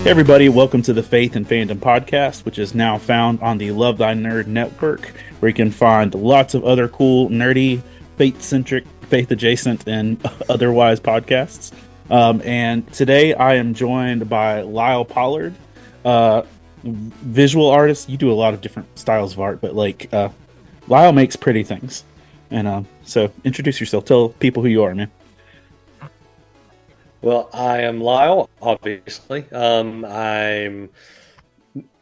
Hey everybody, welcome to the Faith and Fandom podcast, which is now found on the Love Thy Nerd network, where you can find lots of other cool, nerdy, faith-centric, faith-adjacent, and otherwise podcasts. And today I am joined by Lyle Pollard, visual artist. You do a lot of different styles of art, but Lyle makes pretty things. And so introduce yourself. Tell people who you are, man. Well, I am Lyle, obviously. I'm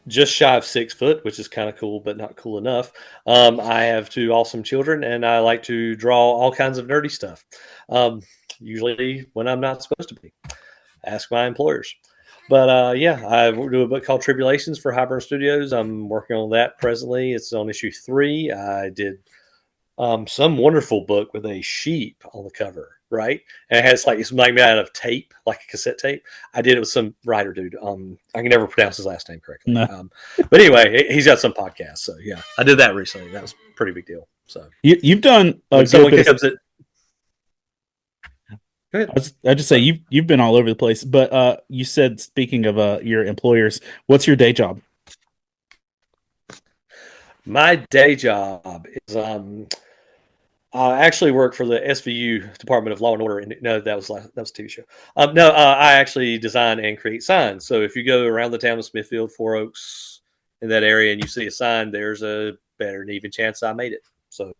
just shy of 6 foot, which is kind of cool, but not cool enough. I have 2 awesome children, and I like to draw all kinds of nerdy stuff, usually when I'm not supposed to be. Ask my employers. But I do a book called Tribulations for Highburn Studios. I'm working on that presently. It's on issue 3. I did some wonderful book with a sheep on the cover. Right, and it's made out of tape, like a cassette tape. I did it with some writer dude. I can never pronounce his last name correctly. No. But anyway, he's got some podcast. So yeah, I did that recently. That was a pretty big deal. So you've done a good bit of... Go ahead. I just say you've been all over the place. But you said, speaking of your employers, what's your day job? My day job is I actually work for the SVU Department of Law and Order. No, that was a TV show. I actually design and create signs. So if you go around the town of Smithfield, Four Oaks, in that area, and you see a sign, there's a better than even chance I made it. So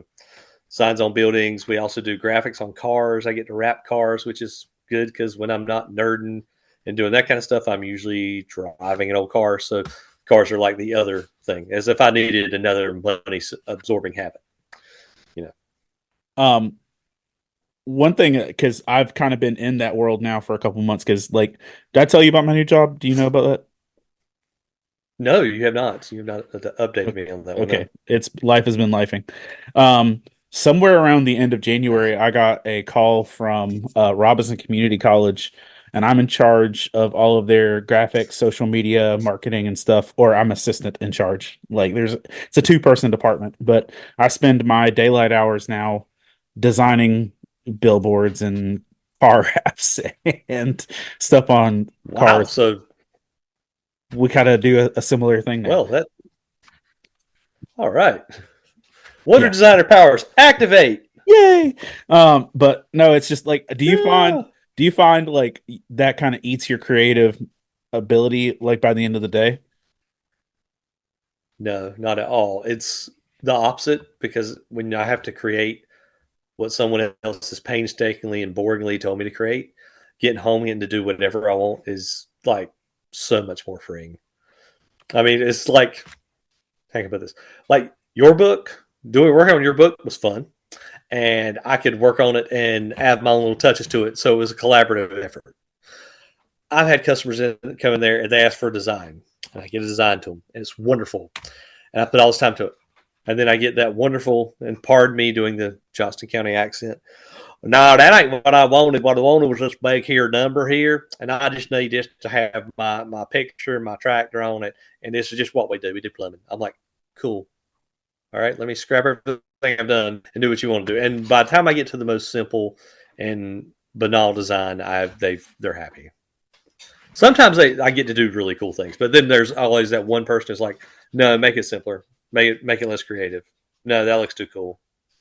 signs on buildings. We also do graphics on cars. I get to wrap cars, which is good because when I'm not nerding and doing that kind of stuff, I'm usually driving an old car. So cars are like the other thing, as if I needed another money absorbing habit. One thing, because I've kind of been in that world now for a couple months, because did I tell you about my new job? Do you know about that? No, you have not. You have not updated me on that. Okay. Life has been lifing. Somewhere around the end of January, I got a call from Robinson Community College, and I'm in charge of all of their graphics, social media, marketing, and stuff. Or I'm assistant in charge. It's a 2-person department, but I spend my daylight hours now designing billboards and car wraps and stuff on cars. So we kind of do a similar thing now. Well, all right. Wonder Designer powers activate! Yay! But no, it's just do you find like that kind of eats your creative ability by the end of the day? No, not at all. It's the opposite, because when I have to create what someone else has painstakingly and boringly told me to create, getting home and to do whatever I want is so much more freeing. I mean, it's think about this. Your book, working on your book was fun, and I could work on it and add my own little touches to it. So it was a collaborative effort. I've had customers come in there and they ask for a design, and I get a design to them, and it's wonderful. And I put all this time to it. And then I get that wonderful, and pardon me doing the Johnston County accent. No, that ain't what I wanted. What I wanted was this big here number here, and I just need this to have my picture and my tractor on it. And this is just what we do. We do plumbing. I'm like, cool. All right, let me scrap everything I've done and do what you want to do. And by the time I get to the most simple and banal design, they're happy. Sometimes I get to do really cool things, but then there's always that one person who's like, no, make it simpler. Make it less creative. No, that looks too cool.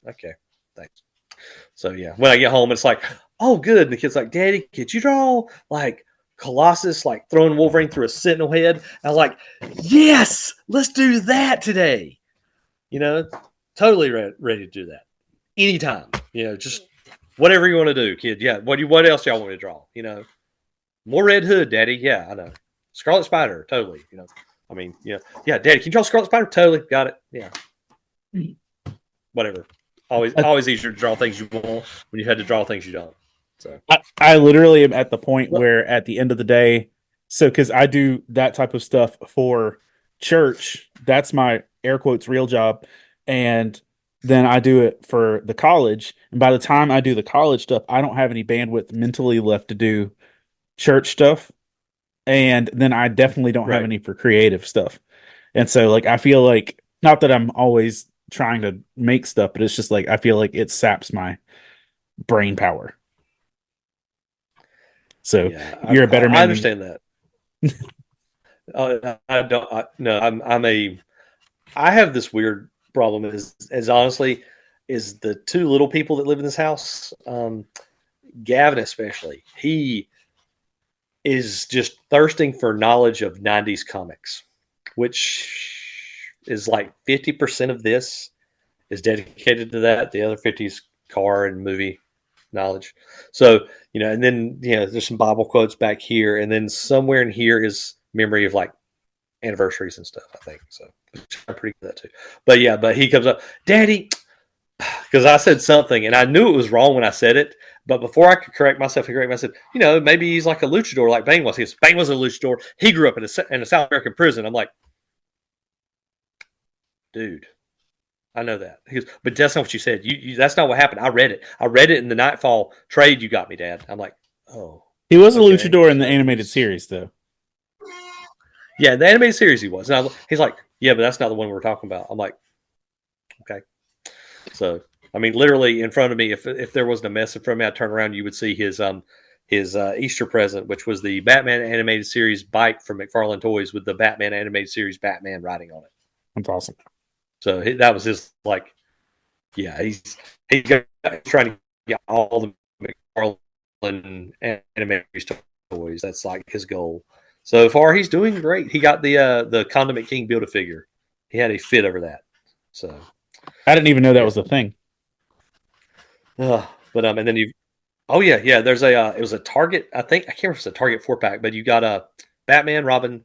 Okay, thanks. So yeah, when I get home, it's like, oh, good. And the kid's like, Daddy, could you draw Colossus throwing Wolverine through a sentinel head? And I was like, yes, let's do that today. Totally ready to do that anytime. Just whatever you want to do, kid. Yeah. What else y'all want me to draw? More Red Hood, Daddy. Yeah, I know. Scarlet Spider, totally. Yeah, Daddy, can you draw Scarlet Spider? Totally, got it. Yeah. Whatever. Always easier to draw things you want when you had to draw things you don't. So I literally am at the point where at the end of the day, because I do that type of stuff for church, that's my air quotes real job, and then I do it for the college. And by the time I do the college stuff, I don't have any bandwidth mentally left to do church stuff. And then I definitely don't have any for creative stuff. And so I feel not that I'm always trying to make stuff, but it's just I feel like it saps my brain power. So you're a better man. I understand that. I don't. No, I have this weird problem. Is honestly, is the two little people that live in this house. Gavin, especially, he is just thirsting for knowledge of '90s comics, which is like 50% of this is dedicated to that. The other 50 is car and movie knowledge. So, and then, there's some Bible quotes back here. And then somewhere in here is memory of like anniversaries and stuff, I think. So I'm pretty good at that too. But yeah, but he comes up, Daddy, because I said something and I knew it was wrong when I said it. But before I could correct myself, I said, maybe he's like a luchador like Bane was. He goes, Bane was a luchador. He grew up in a South American prison. I'm like, dude, I know that. He goes, but that's not what you said. That's not what happened. I read it. I read it in the Nightfall trade you got me, Dad. I'm like, oh. He was a luchador in the animated series, though. Yeah, the animated series he was. And he's like, yeah, but that's not the one we're talking about. I'm like, okay. So, I mean, literally in front of me, if there wasn't a mess in front of me, I'd turn around, you would see his Easter present, which was the Batman animated series bike from McFarlane Toys with the Batman animated series Batman writing on it. That's awesome. So that was his he's trying to get all the McFarlane animated toys. That's like his goal. So far, he's doing great. He got the Condiment King Build-A-Figure. He had a fit over that. So I didn't even know that was a thing. But and then yeah. There's it was a Target. I can't remember if it's a Target 4-pack, but you got a Batman, Robin,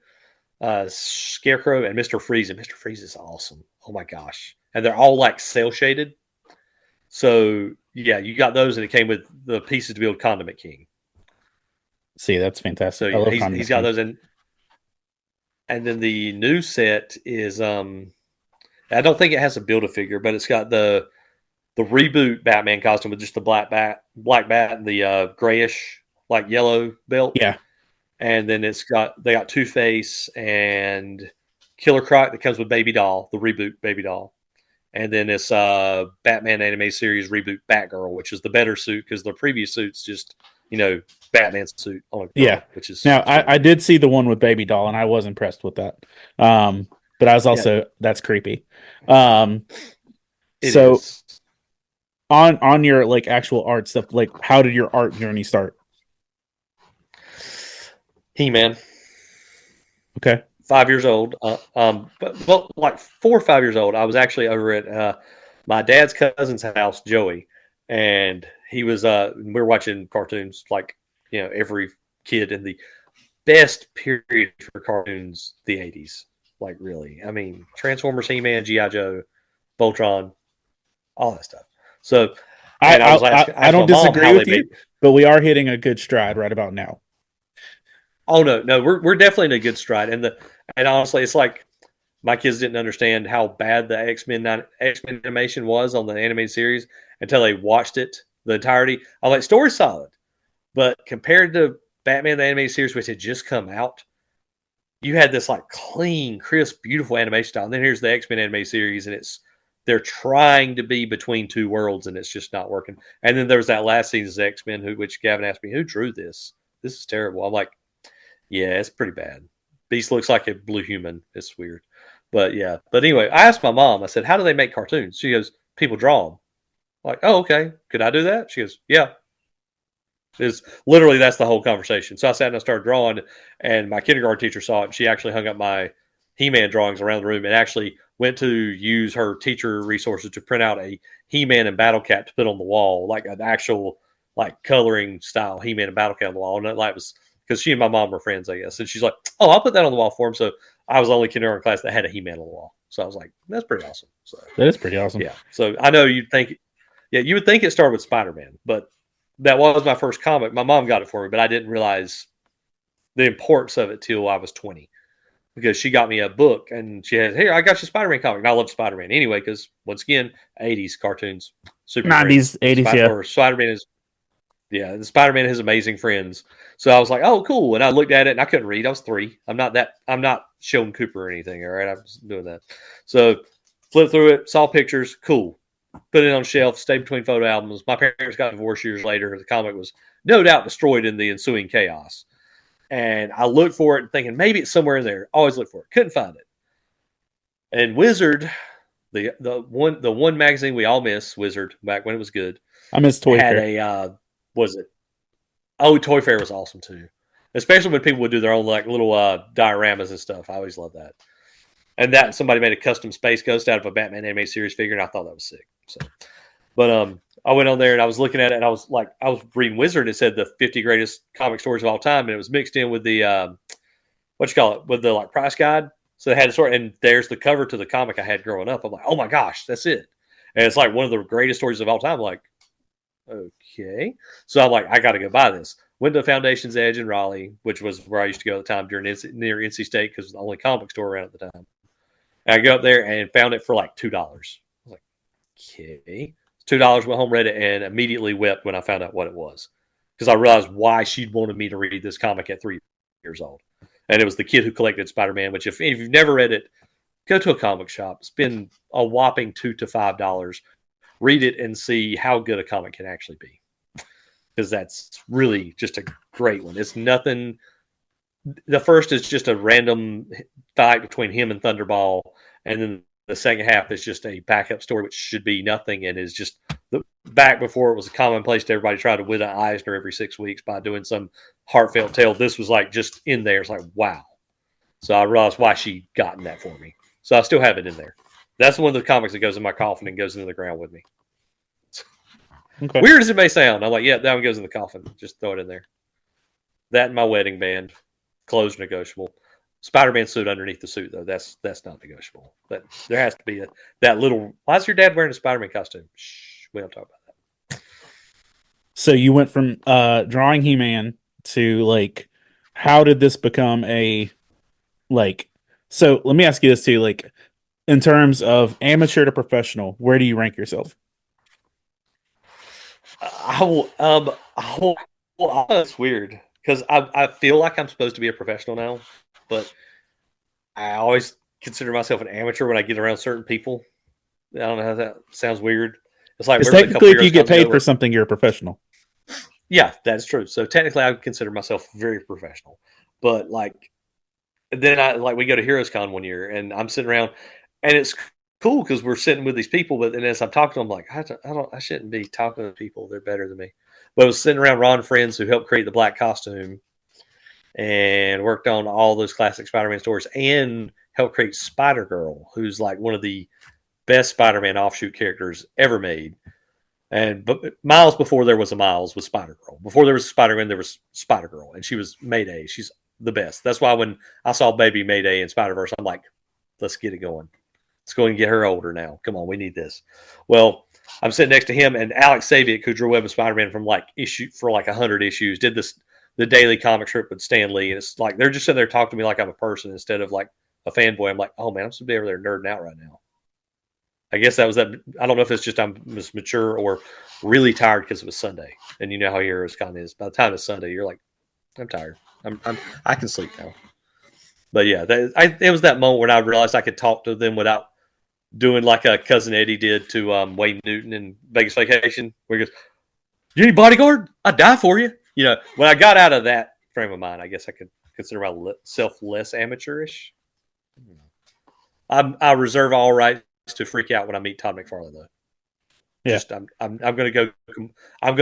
Scarecrow, and Mr. Freeze. And Mr. Freeze is awesome. Oh my gosh! And they're all like cell shaded. So yeah, you got those, and it came with the pieces to build Condiment King. See, that's fantastic. So yeah, he's got those in. And then the new set is I don't think it has a Build-A-Figure, but it's got the reboot Batman costume with just the black bat, and the grayish like yellow belt. Yeah. And then they got Two-Face and Killer Croc that comes with Baby Doll, the reboot Baby Doll. And then it's Batman anime series reboot Batgirl, which is the better suit because the previous suit's just, Batman's suit on a girl, yeah. Which is now I did see the one with Baby Doll and I was impressed with that. But I was also that's creepy. So is. on your like actual art stuff, like how did your art journey start? He-Man. Okay. 5 years old. But like 4 or 5 years old, I was actually over at my dad's cousin's house, Joey, and he was we were watching cartoons like every kid in the best period for cartoons, the 80s. Like really, I mean, Transformers, He-Man, G.I. Joe, Voltron, all that stuff. So I don't disagree with you, but we are hitting a good stride right about now. Oh no, we're definitely in a good stride, and honestly, it's like my kids didn't understand how bad the X-Men animation was on the animated series until they watched it the entirety. I'm like, story's solid, but compared to Batman the animated series, which had just come out, you had this like clean, crisp, beautiful animation style. And then here's the X-Men animated series, and they're trying to be between two worlds, and it's just not working. And then there was that last season's X-Men, which Gavin asked me, who drew this? This is terrible. I'm like, yeah, it's pretty bad. Beast looks like a blue human. It's weird. But yeah. But anyway, I asked my mom, I said, how do they make cartoons? She goes, people draw them. I'm like, oh, okay. Could I do that? She goes, yeah. Is literally that's the whole conversation. So I sat and I started drawing, and my kindergarten teacher saw it, and she actually hung up my He-Man drawings around the room and actually went to use her teacher resources to print out a He-Man and Battle Cat to put on the wall, like an actual like coloring style He-Man and Battle Cat on the wall. And it like was because she and my mom were friends, I guess. And she's like, oh, I'll put that on the wall for him. So I was the only kindergarten class that had a He-Man on the wall. So I was like, that's pretty awesome. So that is pretty awesome. Yeah. So I know you would think it started with Spider-Man, but that was my first comic. My mom got it for me, but I didn't realize the importance of it till I was 20 because she got me a book and she had, here, I got you a Spider-Man comic. And I love Spider-Man anyway, because once again, 80s cartoons, super 90s, 80s, yeah. Spider-Man is, yeah, the Spider-Man has amazing friends. So I was like, oh, cool. And I looked at it and I couldn't read. I was 3. I'm not Sheldon Cooper or anything. All right. I was doing that. So flipped through it, saw pictures. Cool. Put it on a shelf, stayed between photo albums. My parents got divorced years later. The comic was no doubt destroyed in the ensuing chaos. And I looked for it thinking maybe it's somewhere in there. Always look for it. Couldn't find it. And Wizard, the one magazine we all miss, Wizard, back when it was good, I miss Toy had Fair. a was it? Oh, Toy Fair was awesome too. Especially when people would do their own like little dioramas and stuff. I always love that. And that somebody made a custom Space Ghost out of a Batman animated series figure, and I thought that was sick. So, but I went on there and I was looking at it, and I was reading Wizard, and it said the 50 greatest comic stories of all time, and it was mixed in with the what you call it, with the like price guide. So they had a sort, and there's the cover to the comic I had growing up. I'm like, oh my gosh, that's it. And it's like one of the greatest stories of all time. I'm like, okay. So I'm like, I got to go buy this. Went to Foundation's Edge in Raleigh, which was where I used to go at the time near NC State because it was the only comic store around at the time. And I go up there and found it for like $2. I was like, okay. $2, went home, read it, and immediately wept when I found out what it was. Because I realized why she'd wanted me to read this comic at 3 years old. And it was the kid who collected Spider-Man, which if you've never read it, go to a comic shop, spend a whopping $2 to $5, read it, and see how good a comic can actually be. Because that's really just a great one. It's nothing. The first is just a random fight between him and Thunderball, and then the second half is just a backup story, which should be nothing, and is just back before it was a commonplace to everybody try to win an Eisner every 6 weeks by doing some heartfelt tale. This was like just in there. It's like, wow. So I realized why she gotten that for me. So I still have it in there. That's one of the comics that goes in my coffin and goes into the ground with me. Okay. Weird as it may sound, I'm like, yeah, that one goes in the coffin. Just throw it in there. That and my wedding band, clothes negotiable. Spider-Man suit underneath the suit, though, that's not negotiable. But there has to be that little. Why is your dad wearing a Spider-Man costume? Shh, we don't talk about that. So you went from drawing He-Man to like, how did this become a like? So let me ask you this too, like, in terms of amateur to professional, where do you rank yourself? It's weird because I feel like I'm supposed to be a professional now, but I always consider myself an amateur when I get around certain people. I don't know how that sounds weird. It's like Because remember a couple technically, if you years get paid ago, for something, you're a professional. yeah, that's true. So technically, I would consider myself very professional. But like, then we go to Heroes Con one year, and I'm sitting around, and it's cool because we're sitting with these people. But then as I'm talking to them, I'm like, I shouldn't be talking to people. They're better than me. But I was sitting around Ron Friends, who helped create the black costume, and worked on all those classic Spider-Man stories, and helped create Spider-Girl, who's like one of the best Spider-Man offshoot characters ever made. And but Miles before there was a Miles was Spider-Girl. Before there was Spider-Man, there was Spider-Girl, and she was Mayday. She's the best. That's why when I saw Baby Mayday in Spider-Verse, I'm like, let's get it going. Let's go and get her older now. Come on, we need this. Well, I'm sitting next to him, and Alex Saviuk, who drew Web of Spider-Man from like 100 issues, did the daily comic strip with Stan Lee, and it's like they're just sitting there talking to me like I'm a person instead of like a fanboy. I'm like, oh man, I'm supposed to be over there nerding out right now. I guess that was that. I don't know if it's just I'm just mature or really tired because it was Sunday, and you know how Heroes Con is. By the time it's Sunday, you're like, I'm tired. I can sleep now. But yeah, it was that moment when I realized I could talk to them without doing like a cousin Eddie did to Wayne Newton in Vegas Vacation, where he goes, "You need bodyguard? I'd die for you." You know, when I got out of that frame of mind, I guess I could consider myself less amateurish. I reserve all rights to freak out when I meet Todd McFarlane, though. Yeah. Just I'm gonna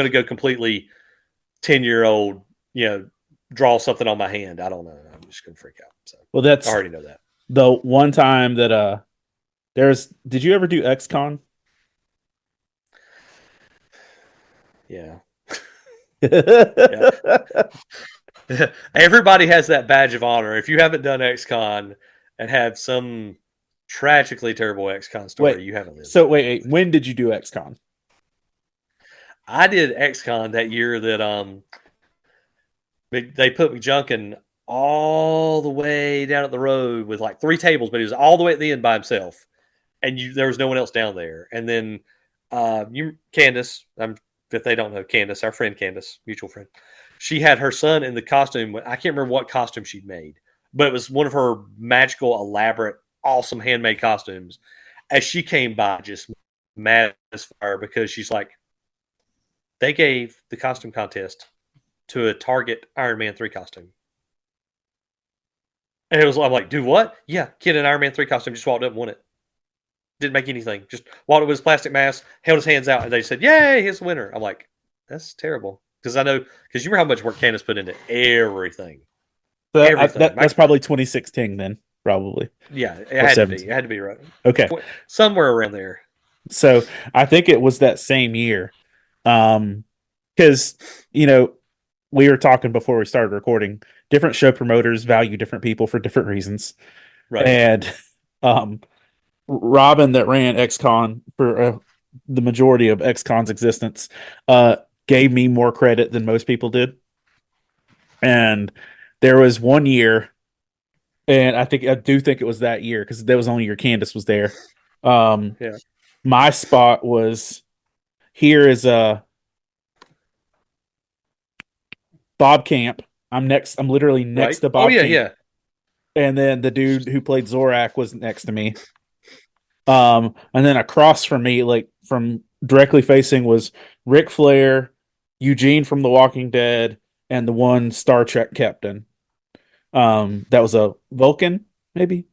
go completely 10-year-old, draw something on my hand. I don't know. I'm just gonna freak out. So well, that's I already know that. The one time that did you ever do XCon? Yeah. Yeah. Everybody has that badge of honor. If you haven't done XCon and have some tragically terrible XCon story, you haven't lived. So wait, when did you do XCon? I did XCon that year that they put McJunkin all the way down at the road with like 3 tables, but he was all the way at the end by himself, and there was no one else down there. And then Candace, if they don't know Candace, our friend Candace, mutual friend, she had her son in the costume. I can't remember what costume she'd made, but it was one of her magical, elaborate, awesome handmade costumes. As she came by, just mad as fire because she's like, they gave the costume contest to a Target Iron Man 3 costume. And it was, I'm like, do what? Yeah, kid in Iron Man 3 costume just walked up and won it. Didn't make anything. Just walked up with his plastic mask, held his hands out, and they said, "Yay, he's the winner." I'm like, that's terrible. Because I know, because you remember how much work Candace put into everything. Everything. That's probably 2016 then, probably, Yeah, it or had to be. 17. It had to be right. Okay. Somewhere around there. So I think it was that same year. Because, you know, we were talking before we started recording, different show promoters value different people for different reasons. Right. And um, Robin, that ran XCon for the majority of XCon's existence, gave me more credit than most people did. And there was one year, and I do think it was that year because that was the only year Candace was there. Um, Yeah. my spot was here is Bob Camp. I'm literally next Right. to Oh, Bob yeah, Camp, yeah. and then the dude who played Zorak was next to me. And then across from me, like from directly facing, was Ric Flair, Eugene from The Walking Dead, and the one Star Trek captain. That was a Vulcan, maybe.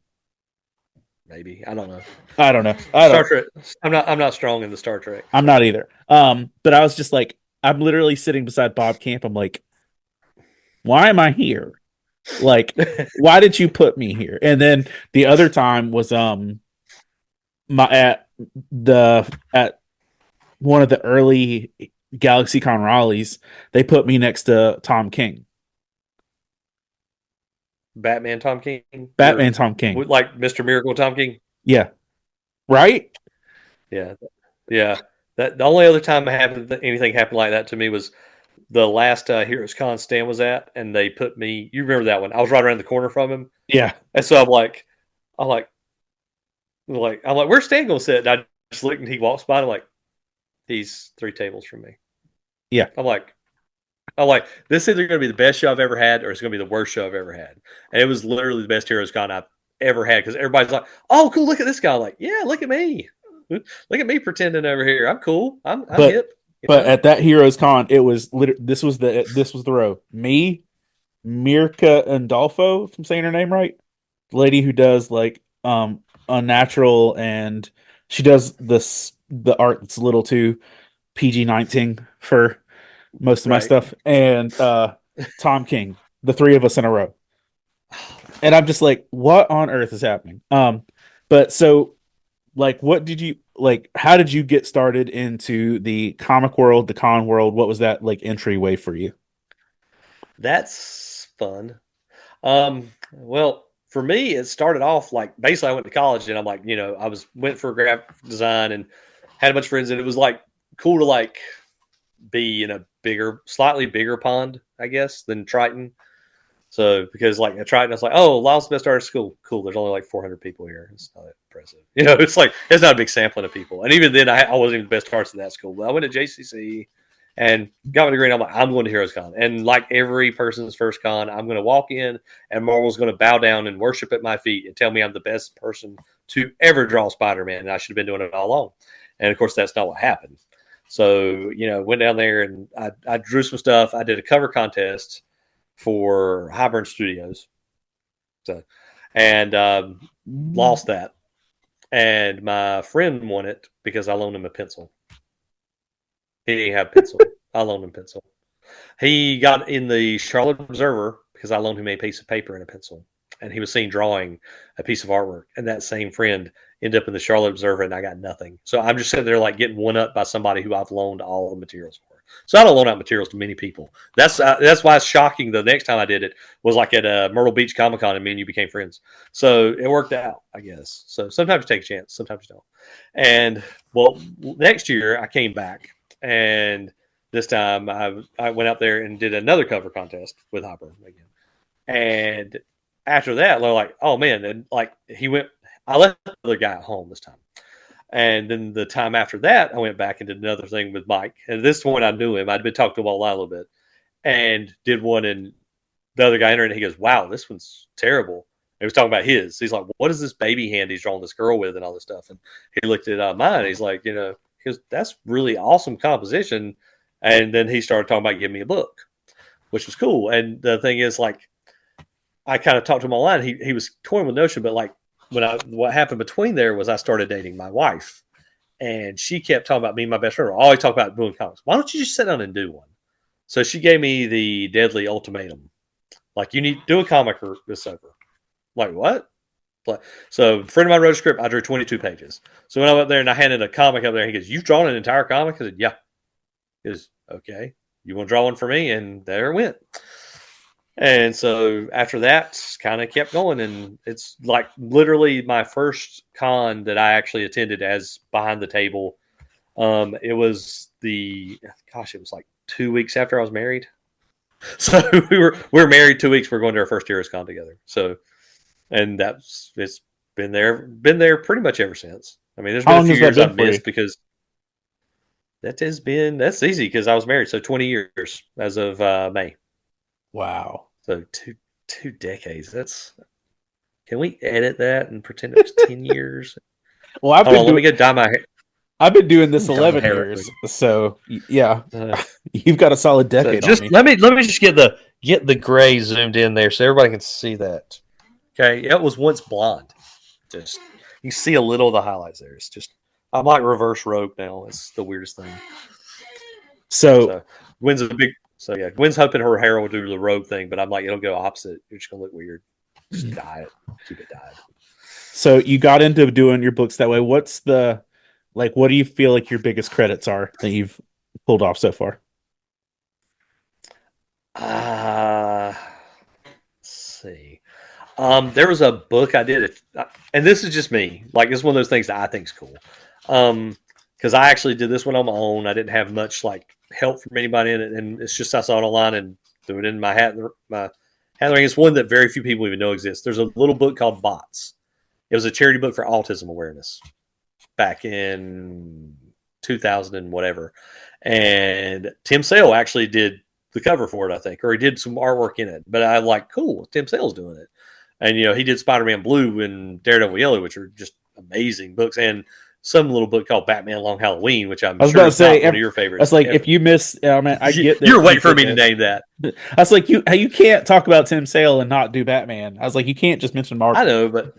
Maybe. I don't know. I don't know. I Star don't. Trek. I'm not strong in the Star Trek. I'm not either. But I was just like, I'm literally sitting beside Bob Camp. I'm like, why am I here? Like, why did you put me here? And then the other time was my at one of the early GalaxyCon Raleighs, they put me next to Tom King. Batman Tom King? Batman Tom King. Like Mr. Miracle Tom King? Yeah. Right? Yeah. Yeah. That the only other time anything happened like that to me was the last Heroes Con Stan was at, and they put me. You remember that one? I was right around the corner from him, Yeah. and so I'm like, where's Stan gonna sit? And I just looked, and he walks by, and I'm like, he's 3 tables from me. Yeah. I'm like, this is either gonna be the best show I've ever had, or it's gonna be the worst show I've ever had. And it was literally the best Heroes Con I've ever had because everybody's like, oh, cool, look at this guy. I'm like, yeah, look at me. Look at me pretending over here. I'm cool. I'm But hip. You but know? at that Heroes Con, it was this was the row. Me, Mirka Andolfo, if I'm saying her name right. The lady who does like Unnatural, and she does the art that's a little too PG-19 for most of my Right. stuff, and Tom King, the three of us in a row. And I'm just like, what on earth is happening? But so like, what did you like? How did you get started into the comic world, the con world? What was that like entryway for you? That's fun. Well, for me, it started off like basically I went to college and I'm like, went for graphic design and had a bunch of friends, and it was like cool to like be in a slightly bigger pond, I guess, than Triton. So because like at Triton, I was like, oh, Lyle's the best artist school. Cool. There's only like 400 people here. It's not that impressive. It's like it's not a big sampling of people. And even then, I wasn't even the best artist in that school. But I went to JCC and got my degree. And I'm like, I'm going to Heroes Con. And like every person's first con, I'm going to walk in and Marvel's going to bow down and worship at my feet and tell me I'm the best person to ever draw Spider-Man. And I should have been doing it all along. And of course, that's not what happened. So, went down there and I drew some stuff. I did a cover contest for Highburn Studios. So, and lost that. And my friend won it because I loaned him a pencil. He didn't have a pencil. I loaned him a pencil. He got in the Charlotte Observer because I loaned him a piece of paper and a pencil. And he was seen drawing a piece of artwork. And that same friend ended up in the Charlotte Observer, and I got nothing. So I'm just sitting there like getting one up by somebody who I've loaned all the materials for. So I don't loan out materials to many people. That's why it's shocking. The next time I did it was like at Myrtle Beach Comic Con, and me and you became friends. So it worked out, I guess. So sometimes you take a chance, sometimes you don't. And well, next year I came back, and this time I went out there and did another cover contest with Hopper again. And after that, they're like, oh man, and like I left the other guy at home this time. And then the time after that, I went back and did another thing with Mike. And this one, I knew him. I'd been talking to him a little bit, and did one. And the other guy entered, and he goes, "Wow, this one's terrible." And he was talking about his. He's like, "What is this baby hand he's drawing this girl with, and all this stuff?" And he looked at mine. And he's like, he goes, "That's really awesome composition." And then he started talking about giving me a book, which was cool. And the thing is, like, I kind of talked to him online. He was toying with Notion, but like what happened between there was I started dating my wife, and she kept talking about me and my best friend. I always talk about doing comics. Why don't you just sit down and do one? So she gave me the deadly ultimatum. Like, you need to do a comic or it's over. Like, what? So a friend of mine wrote a script. I drew 22 pages. So when I went there and I handed a comic up there, he goes, "You've drawn an entire comic?" I said, "Yeah." He goes, "Okay. You want to draw one for me?" And there it went. And so after that, kind of kept going. And it's like literally my first con that I actually attended as behind the table. It was it was like 2 weeks after I was married. So we were married 2 weeks. We're going to our first Heroes Con together. So, and it's been there pretty much ever since. I mean, there's How been a long few has that years been I've for you? missed because that's easy because I was married. So 20 years as of May. Wow. So two decades. Can we edit that and pretend it was 10 years? Well, I've Hold been on, let me doing go dye my hair. I've been doing Let this me dye my 11 hair real quick. years, so yeah, Uh, you've got a solid so decade on just me. let me just get the gray zoomed in there so everybody can see that. Okay, it was once blonde. Just you see a little of the highlights there. It's just I'm like reverse rogue now. It's the weirdest thing. So So Gwen's a big. So yeah, Gwen's hoping her hair will do the rogue thing, but I'm like, it'll go opposite. You're just gonna look weird. Just dye it. Keep it dyed. so you got into doing your books that way. What's the like? What do you feel like your biggest credits are that you've pulled off so far? Let's see. There was a book I did, and this is just me. Like, it's one of those things that I think is cool. Because I actually did this one on my own. I didn't have much like help from anybody in it, and it's just I saw it online and threw it in my hat. My hat in the ring. It's one that very few people even know exists. There's a little book called Bots. It was a charity book for autism awareness back in 2000 and whatever, and Tim Sale actually did the cover for it, I think, or he did some artwork in it. But I'm like, cool, Tim Sale's doing it. And, he did Spider-Man Blue and Daredevil Yellow, which are just amazing books. And some little book called Batman Long Halloween, which I'm I was sure about to is not say, one of your that's favorites like ever. if you miss, I mean, I get You're that you waiting for did me to this. name that. I was like, you can't talk about Tim Sale and not do Batman. I was like, you can't just mention I Marvel. know, but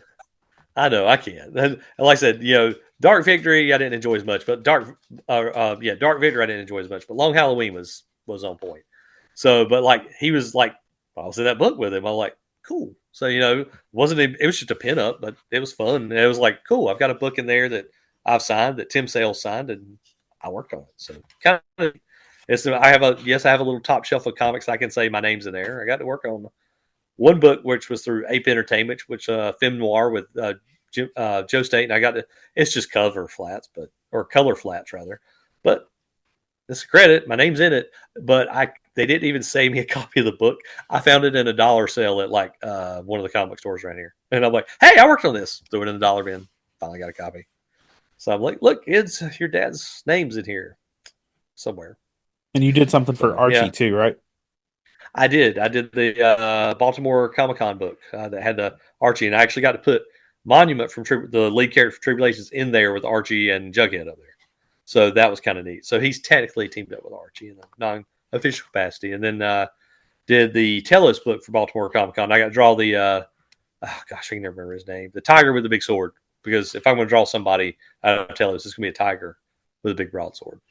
I know I can't. And like I said, Dark Victory I didn't enjoy as much, but Dark Victory I didn't enjoy as much. But Long Halloween was on point. So, but like he was like, I was in that book with him. I'm like, cool. So wasn't it was just a pinup, but it was fun. And it was like, cool. I've got a book in there that I've signed that Tim Sale signed, and I worked on it. So kind of, I have a little top shelf of comics. I can say my name's in there. I got to work on one book, which was through Ape Entertainment, which film noir with Joe State, and it's just cover flats, or color flats rather, but it's a credit. My name's in it, but they didn't even save me a copy of the book. I found it in a dollar sale at like one of the comic stores around here, and I'm like, "Hey, I worked on this." Threw it in the dollar bin. Finally got a copy. So I'm like, "Look, it's your dad's name's in here somewhere." And you did something for So Archie yeah, too, right? I did. I did the Baltimore Comic Con book that had the Archie, and I actually got to put Monument from the lead character for Tribulations in there with Archie and Jughead up there. So that was kind of neat. So he's technically teamed up with Archie in a non-official capacity, and then did the Telos book for Baltimore Comic Con. I got to draw the I can never remember his name, the tiger with the big sword. Because if I'm going to draw somebody out of Telos, it's going to be a tiger with a big broadsword.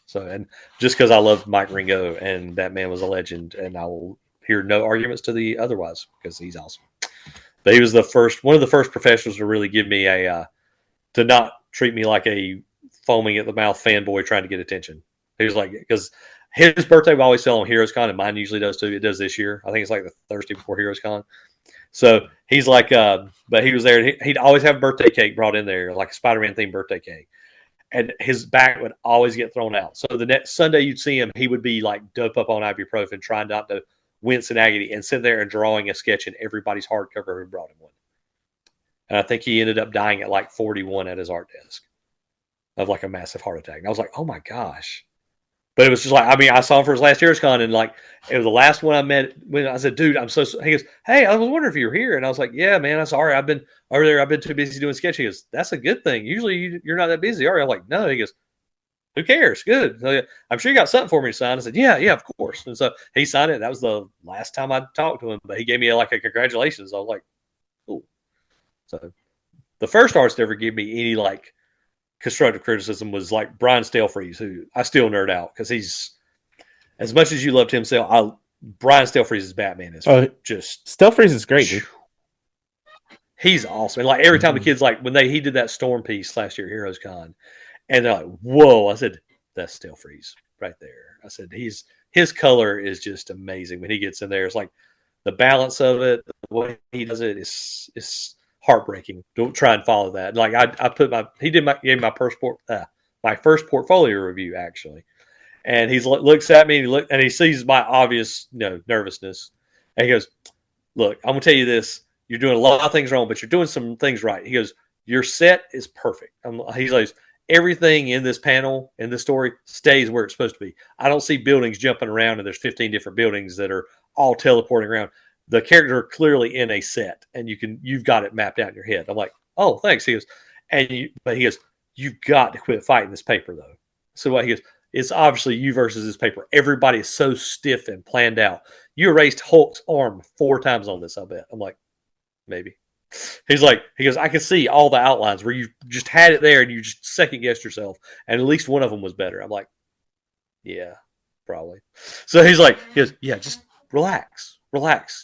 So, and just because I love Mike Ringo and that man was a legend, and I will hear no arguments to the otherwise because he's awesome. But he was one of the first professionals to really give me to not treat me like a foaming at the mouth fanboy trying to get attention. He was like, because his birthday we always fell on Heroes Con, and mine usually does too. It does this year. I think it's like the Thursday before Heroes Con. So he's like, but he was there. He'd always have a birthday cake brought in there, like a Spider-Man themed birthday cake. And his back would always get thrown out. So the next Sunday you'd see him, he would be like dope up on ibuprofen, trying not to wince in agony, and sit there and drawing a sketch in everybody's hardcover who brought him one. And I think he ended up dying at like 41 at his art desk of like a massive heart attack. And I was like, oh my gosh. But it was just like, I mean, I saw him for his last Heroes Con, and like, it was the last one I met when I said, dude, I'm so, he goes, hey, I was wondering if you were here. And I was like, yeah, man, I'm sorry. I've been over there. I've been too busy doing sketch. He goes, that's a good thing. Usually you're not that busy, are you? I'm like, no. He goes, Who cares? Good. So, yeah, I'm sure you got something for me to sign. I said, yeah, of course. And so he signed it. That was the last time I talked to him, but he gave me like a congratulations. I was like, cool. So the first artist to ever give me any like constructive criticism was like Brian Stelfreeze, who I still nerd out because he's, as much as you loved him, Brian Stelfreeze's Batman is just Stelfreeze is great, dude. He's awesome. And like every time the kids like when he did that Storm piece last year at Heroes Con, and they're like, "Whoa!" I said, "That's Stelfreeze right there." I said, his color is just amazing when he gets in there. It's like the balance of it, the way he does it is heartbreaking. Don't try and follow that. Like I put gave me my first portfolio review actually, and he looks at me and he sees my obvious nervousness, and he goes, "Look, I'm gonna tell you this. You're doing a lot of things wrong, but you're doing some things right." He goes, "Your set is perfect." He's like, "Everything in this panel, in this story, stays where it's supposed to be. I don't see buildings jumping around and there's 15 different buildings that are all teleporting around. The character are clearly in a set, and you've got it mapped out in your head." I'm like, "Oh, thanks." He goes, but he goes, "You've got to quit fighting this paper, though." So what he goes, "It's obviously you versus this paper. Everybody is so stiff and planned out. You erased Hulk's arm 4 times on this, I bet." I'm like, maybe. He goes, "I can see all the outlines where you just had it there and you just second guessed yourself, and at least one of them was better." I'm like, yeah, probably. So he goes, "Yeah, just relax.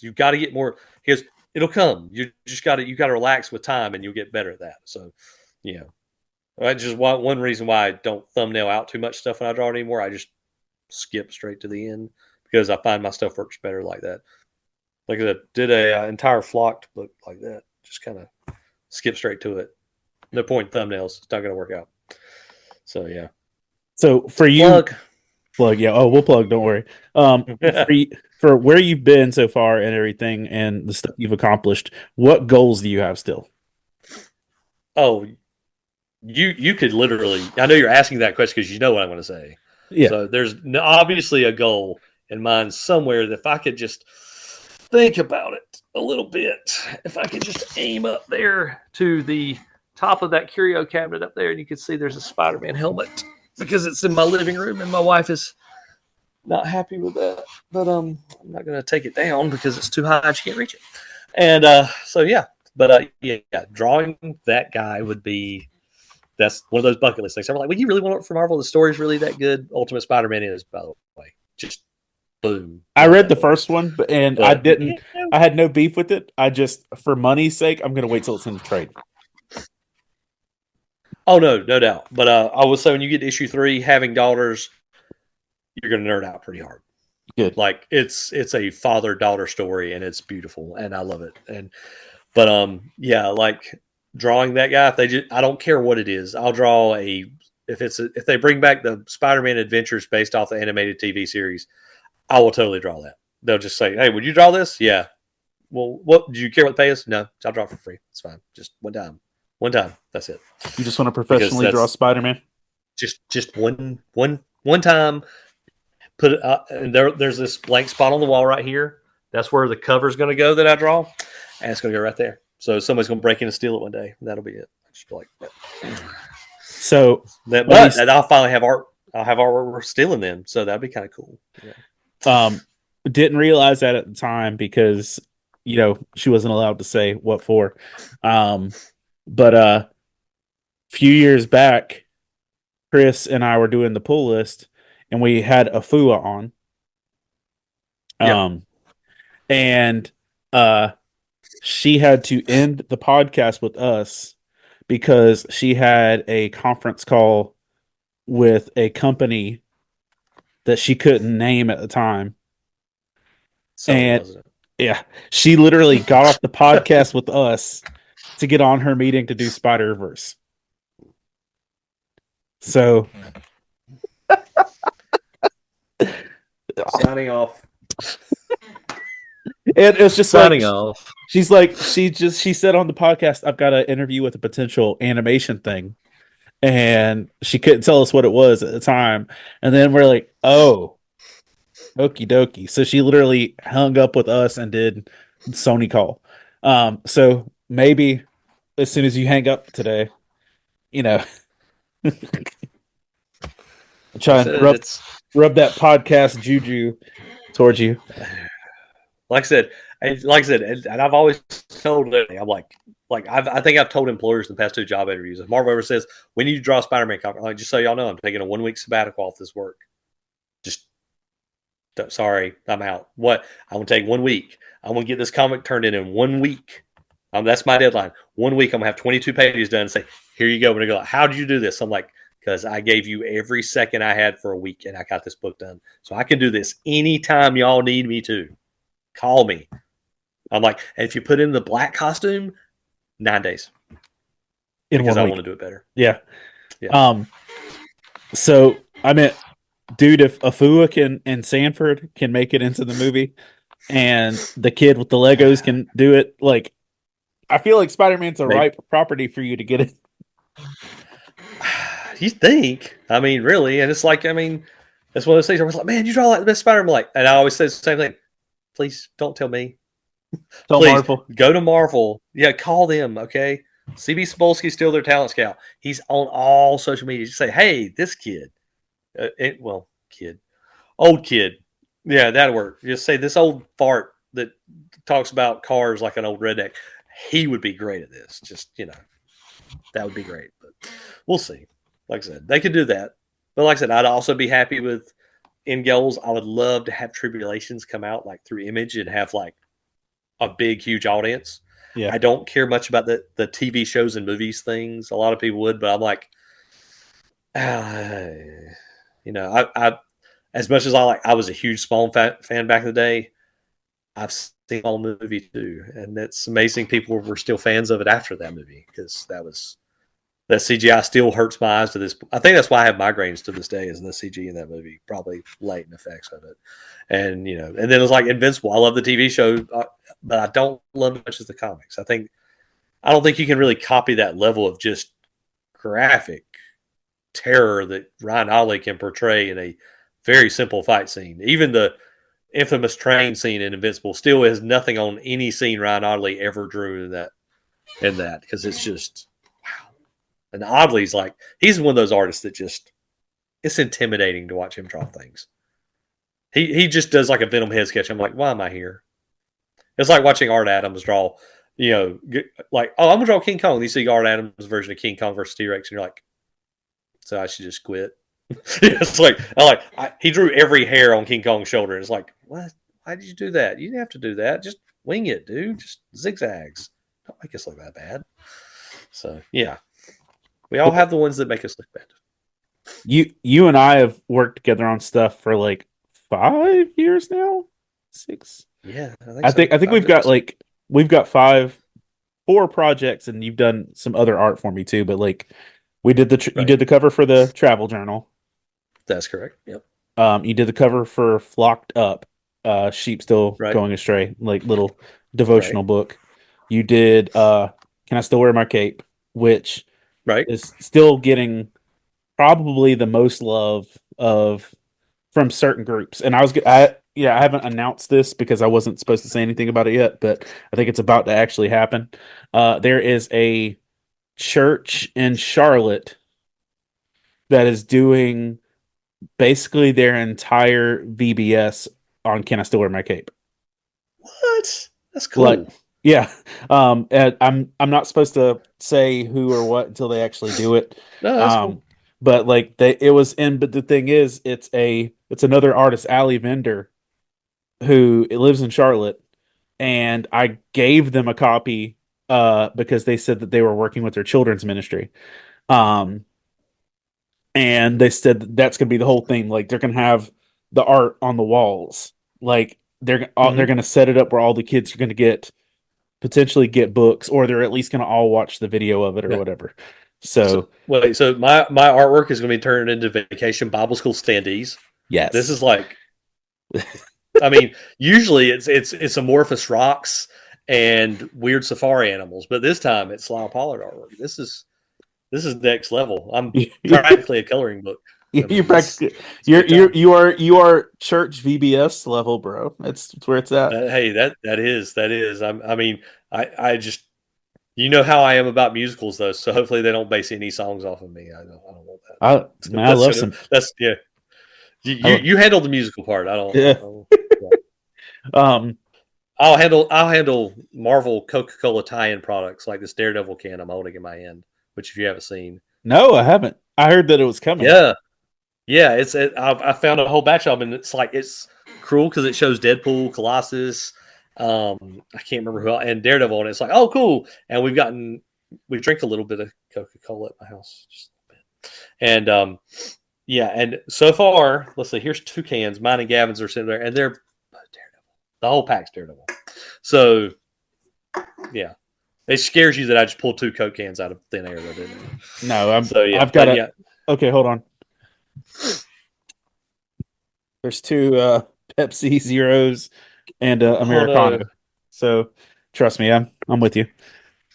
You got to get more." He goes, "It'll come. You got to relax with time, and you'll get better at that." So, that's just one reason why I don't thumbnail out too much stuff when I draw it anymore. I just skip straight to the end because I find my stuff works better like that. Like I did a entire flocked book like that. Just kind of skip straight to it. No point in thumbnails. It's not going to work out. So yeah. So for you, plug, yeah. Oh, we'll plug. Don't worry. For where you've been so far and everything, and the stuff you've accomplished, what goals do you have still? Oh, you could literally. I know you're asking that question because you know what I'm going to say. Yeah. So there's obviously a goal in mind somewhere that if I could just think about it a little bit, if I could just aim up there to the top of that curio cabinet up there, and you can see there's a Spider-Man helmet because it's in my living room, and my wife is not happy with that. But I'm not going to take it down because it's too high and she can't reach it. And so yeah, but yeah, drawing that guy would be. That's one of those bucket list things. I'm like, well, you really want it for Marvel? The story's really that good. Ultimate Spider-Man is, by the way, just boom. I read the first one, and I didn't. Yeah. I had no beef with it. I just, for money's sake, I'm going to wait till it's in the trade. Oh no doubt. But I will say, when you get to issue 3, having daughters, you're going to nerd out pretty hard. Good. Like it's a father-daughter story, and it's beautiful, and I love it. But yeah, like drawing that guy. I don't care what it is. I'll draw if they bring back the Spider-Man Adventures based off the animated TV series, I will totally draw that. They'll just say, "Hey, would you draw this?" Yeah. Well, what do you care what the pay is? No, I'll draw it for free. It's fine. Just one time. That's it. You just want to professionally draw Spider-Man? Just one time. Put it and there's this blank spot on the wall right here. That's where the cover's going to go that I draw, and it's going to go right there. So somebody's going to break in and steal it one day. That'll be it. I just be like that. So but I'll finally have art. I'll have art where we're stealing them. So that'd be kind of cool. Yeah. Didn't realize that at the time because she wasn't allowed to say what for. But a few years back, Chris and I were doing the pull list, and we had a FUA on. And she had to end the podcast with us because she had a conference call with a company that she couldn't name at the time. Yeah, she literally got off the podcast with us to get on her meeting to do Spider-Verse. So signing off. And it's just signing off. She's like, she said on the podcast, "I've got an interview with a potential animation thing," and she couldn't tell us what it was at the time. And then we're like, "Oh, okie dokie." So she literally hung up with us and did Sony call. So maybe as soon as you hang up today, Try and said, it's rub that podcast juju towards you. like I said, and I've always told it. I'm I think I've told employers in the past 2 job interviews. If Marvel ever says we need to draw a Spider-Man comic, like, just so y'all know, I'm taking a 1 week sabbatical off this work. Just sorry, I'm out. What? I'm gonna take 1 week. I'm gonna get this comic turned in 1 week. That's my deadline. 1 week, I'm gonna have 22 pages done. And say, here you go. When I go, how did you do this? I'm like, because I gave you every second I had for a week, and I got this book done. So I can do this anytime y'all need me to. Call me. I'm like, and if you put in the black costume, 9 days. In Because 1 I week. want to do it better. Yeah. Yeah. So I mean, dude, if Afua can and Sanford can make it into the movie, and the kid with the Legos can do it, like I feel like Spider-Man's a ripe property for you to get it. You think? I mean, really? And it's like, I mean, that's one of those things. I was like, man, you draw like the best Spider-Man. Like, and I always say the same thing. Please don't tell me. Tell Please Marvel. go to Marvel. Yeah, call them. Okay. CB Spolsky's still their talent scout. He's on all social media. Just say, hey, this kid. Old kid. Yeah, that'd work. Just say this old fart that talks about cars like an old redneck. He would be great at this. Just, that would be great. But we'll see. Like I said, they could do that. But like I said, I'd also be happy with end goals. I would love to have Tribulations come out like through Image and have like a big, huge audience. Yeah. I don't care much about the TV shows and movies things. A lot of people would, but I'm like, I as much as I was a huge Spawn fan back in the day. I've seen the movie too, and it's amazing people were still fans of it after that movie because that CGI still hurts my eyes to this. I think that's why I have migraines to this day. Is the CG in that movie probably latent effects of it, and and then it's like Invincible. I love the TV show, but I don't love it as much as the comics. I don't think you can really copy that level of just graphic terror that Ryan Ollie can portray in a very simple fight scene. Even the infamous train scene in Invincible still has nothing on any scene Ryan Oddly ever drew in that because it's just wow. And Oddly's like he's one of those artists that just it's intimidating to watch him draw things. He just does like a Venom head sketch. I'm like, why am I here? It's like watching Art Adams draw, like, oh, I'm gonna draw King Kong. And you see Art Adams' version of King Kong versus T-Rex, and you're like, so I should just quit. It's like he drew every hair on King Kong's shoulder. It's like, what? Why did you do that? You didn't have to do that. Just wing it, dude. Just zigzags. Don't make us look that bad. So yeah, we all have the ones that make us look bad. You and I have worked together on stuff for like 5 years now, 6. Yeah, I think we've got 4 projects, and you've done some other art for me too. But like, we did you did the cover for the travel journal. That's correct. Yep. You did the cover for Flocked Up, Sheep Still Going Astray, like little devotional book. You did Can I Still Wear My Cape, which is still getting probably the most love from certain groups. And I haven't announced this because I wasn't supposed to say anything about it yet, but I think it's about to actually happen. There is a church in Charlotte that is doing basically their entire VBS on Can I Still Wear My Cape? What? That's cool. Like, yeah. And I'm not supposed to say who or what until they actually do it. No, that's cool. But like but the thing is it's another artist, Ali Vendor, who lives in Charlotte, and I gave them a copy because they said that they were working with their children's ministry. And they said that's going to be the whole thing. Like they're going to have the art on the walls. Like they're going to set it up where all the kids are going to potentially get books, or they're at least going to all watch the video of it or whatever. So my artwork is going to be turned into Vacation Bible School standees. Yes, this is like. I mean, usually it's amorphous rocks and weird safari animals, but this time it's Lyle Pollard artwork. This is next level. I'm practically a coloring book. You are church VBS level, bro. That's where it's at. Hey, that is. I just how I am about musicals though. So hopefully they don't base any songs off of me. I don't want that. I love some. That's You handle the musical part. I don't. Yeah. Yeah. Um, I'll handle Marvel Coca-Cola tie-in products like this Daredevil can I'm holding in my hand, which if you haven't seen, no, I haven't. I heard that it was coming. yeah, yeah, I found a whole batch of them, and it's cool because it shows Deadpool, Colossus, I can't remember who else, and Daredevil, and it's like, oh, cool. And we drink a little bit of Coca-Cola at my house, just a bit, and yeah, and so far, let's see, here's 2 cans. Mine and Gavin's are sitting there, and they're Daredevil. The whole pack's Daredevil. So yeah, it scares you that I just pulled 2 Coke cans out of thin air, though, didn't it? No, So yeah, I've got but a. yeah, Okay, hold on. There's 2 Pepsi Zeros and oh no, Americano. So trust me, I'm with you.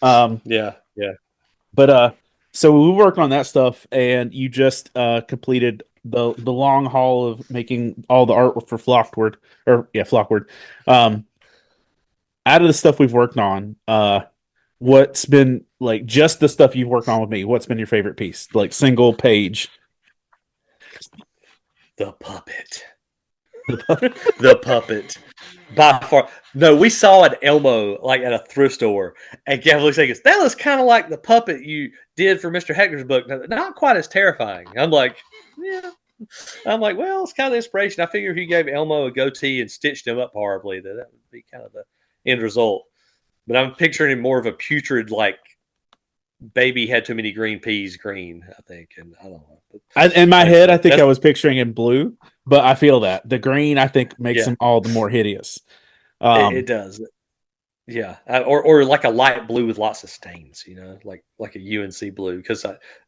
Um, yeah, yeah. but so we worked on that stuff, and you just completed the long haul of making all the artwork for Flockward, or yeah, Flockward. Um, out of the stuff we've worked on, what's been like just the stuff you've worked on with me? What's been your favorite piece? Like single page. The puppet. The puppet. By far. No, we saw it Elmo like at a thrift store, and Gavin looks like that looks kind of like the puppet you did for Mr. Hector's book. Not quite as terrifying. I'm like, yeah. I'm like, well, it's kind of the inspiration. I figure if you gave Elmo a goatee and stitched him up horribly, that would be kind of the end result. But I'm picturing him more of a putrid, like baby had too many green peas green, I think. And I don't know. In my Like I head, I said, think I was picturing in blue, but I feel that the green I think makes yeah, them all the more hideous. it does. Yeah, or like a light blue with lots of stains, like a UNC blue. Because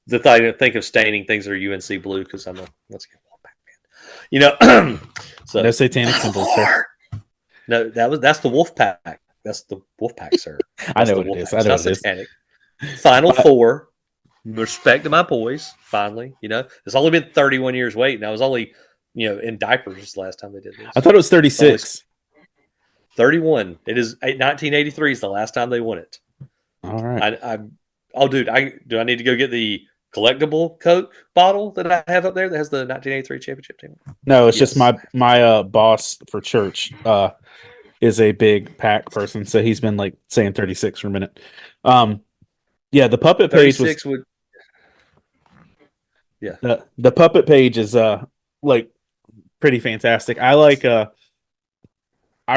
the thing I think of staining things are UNC blue because I'm a let's get Wolfpack fan. No So satanic symbols, sir. no, that's the Wolfpack. That's the Wolfpack, sir. I That's know the what it is. Wolfpack. I It's know not what it is. satanic. Final But four. Respect to my boys. Finally, it's only been 31 years waiting. I was only in diapers last time they did I this. thought it was It's only 36. 31. It is 1983 is the last time they won it. All right. Oh, dude, do I need to go get the collectible Coke bottle that I have up there that has the 1983 championship team? No, it's just Yes. my boss for church is a big pack person, so he's been like saying 36 for a minute. Yeah, the puppet page was 36 would. Yeah. the puppet page is like pretty fantastic. I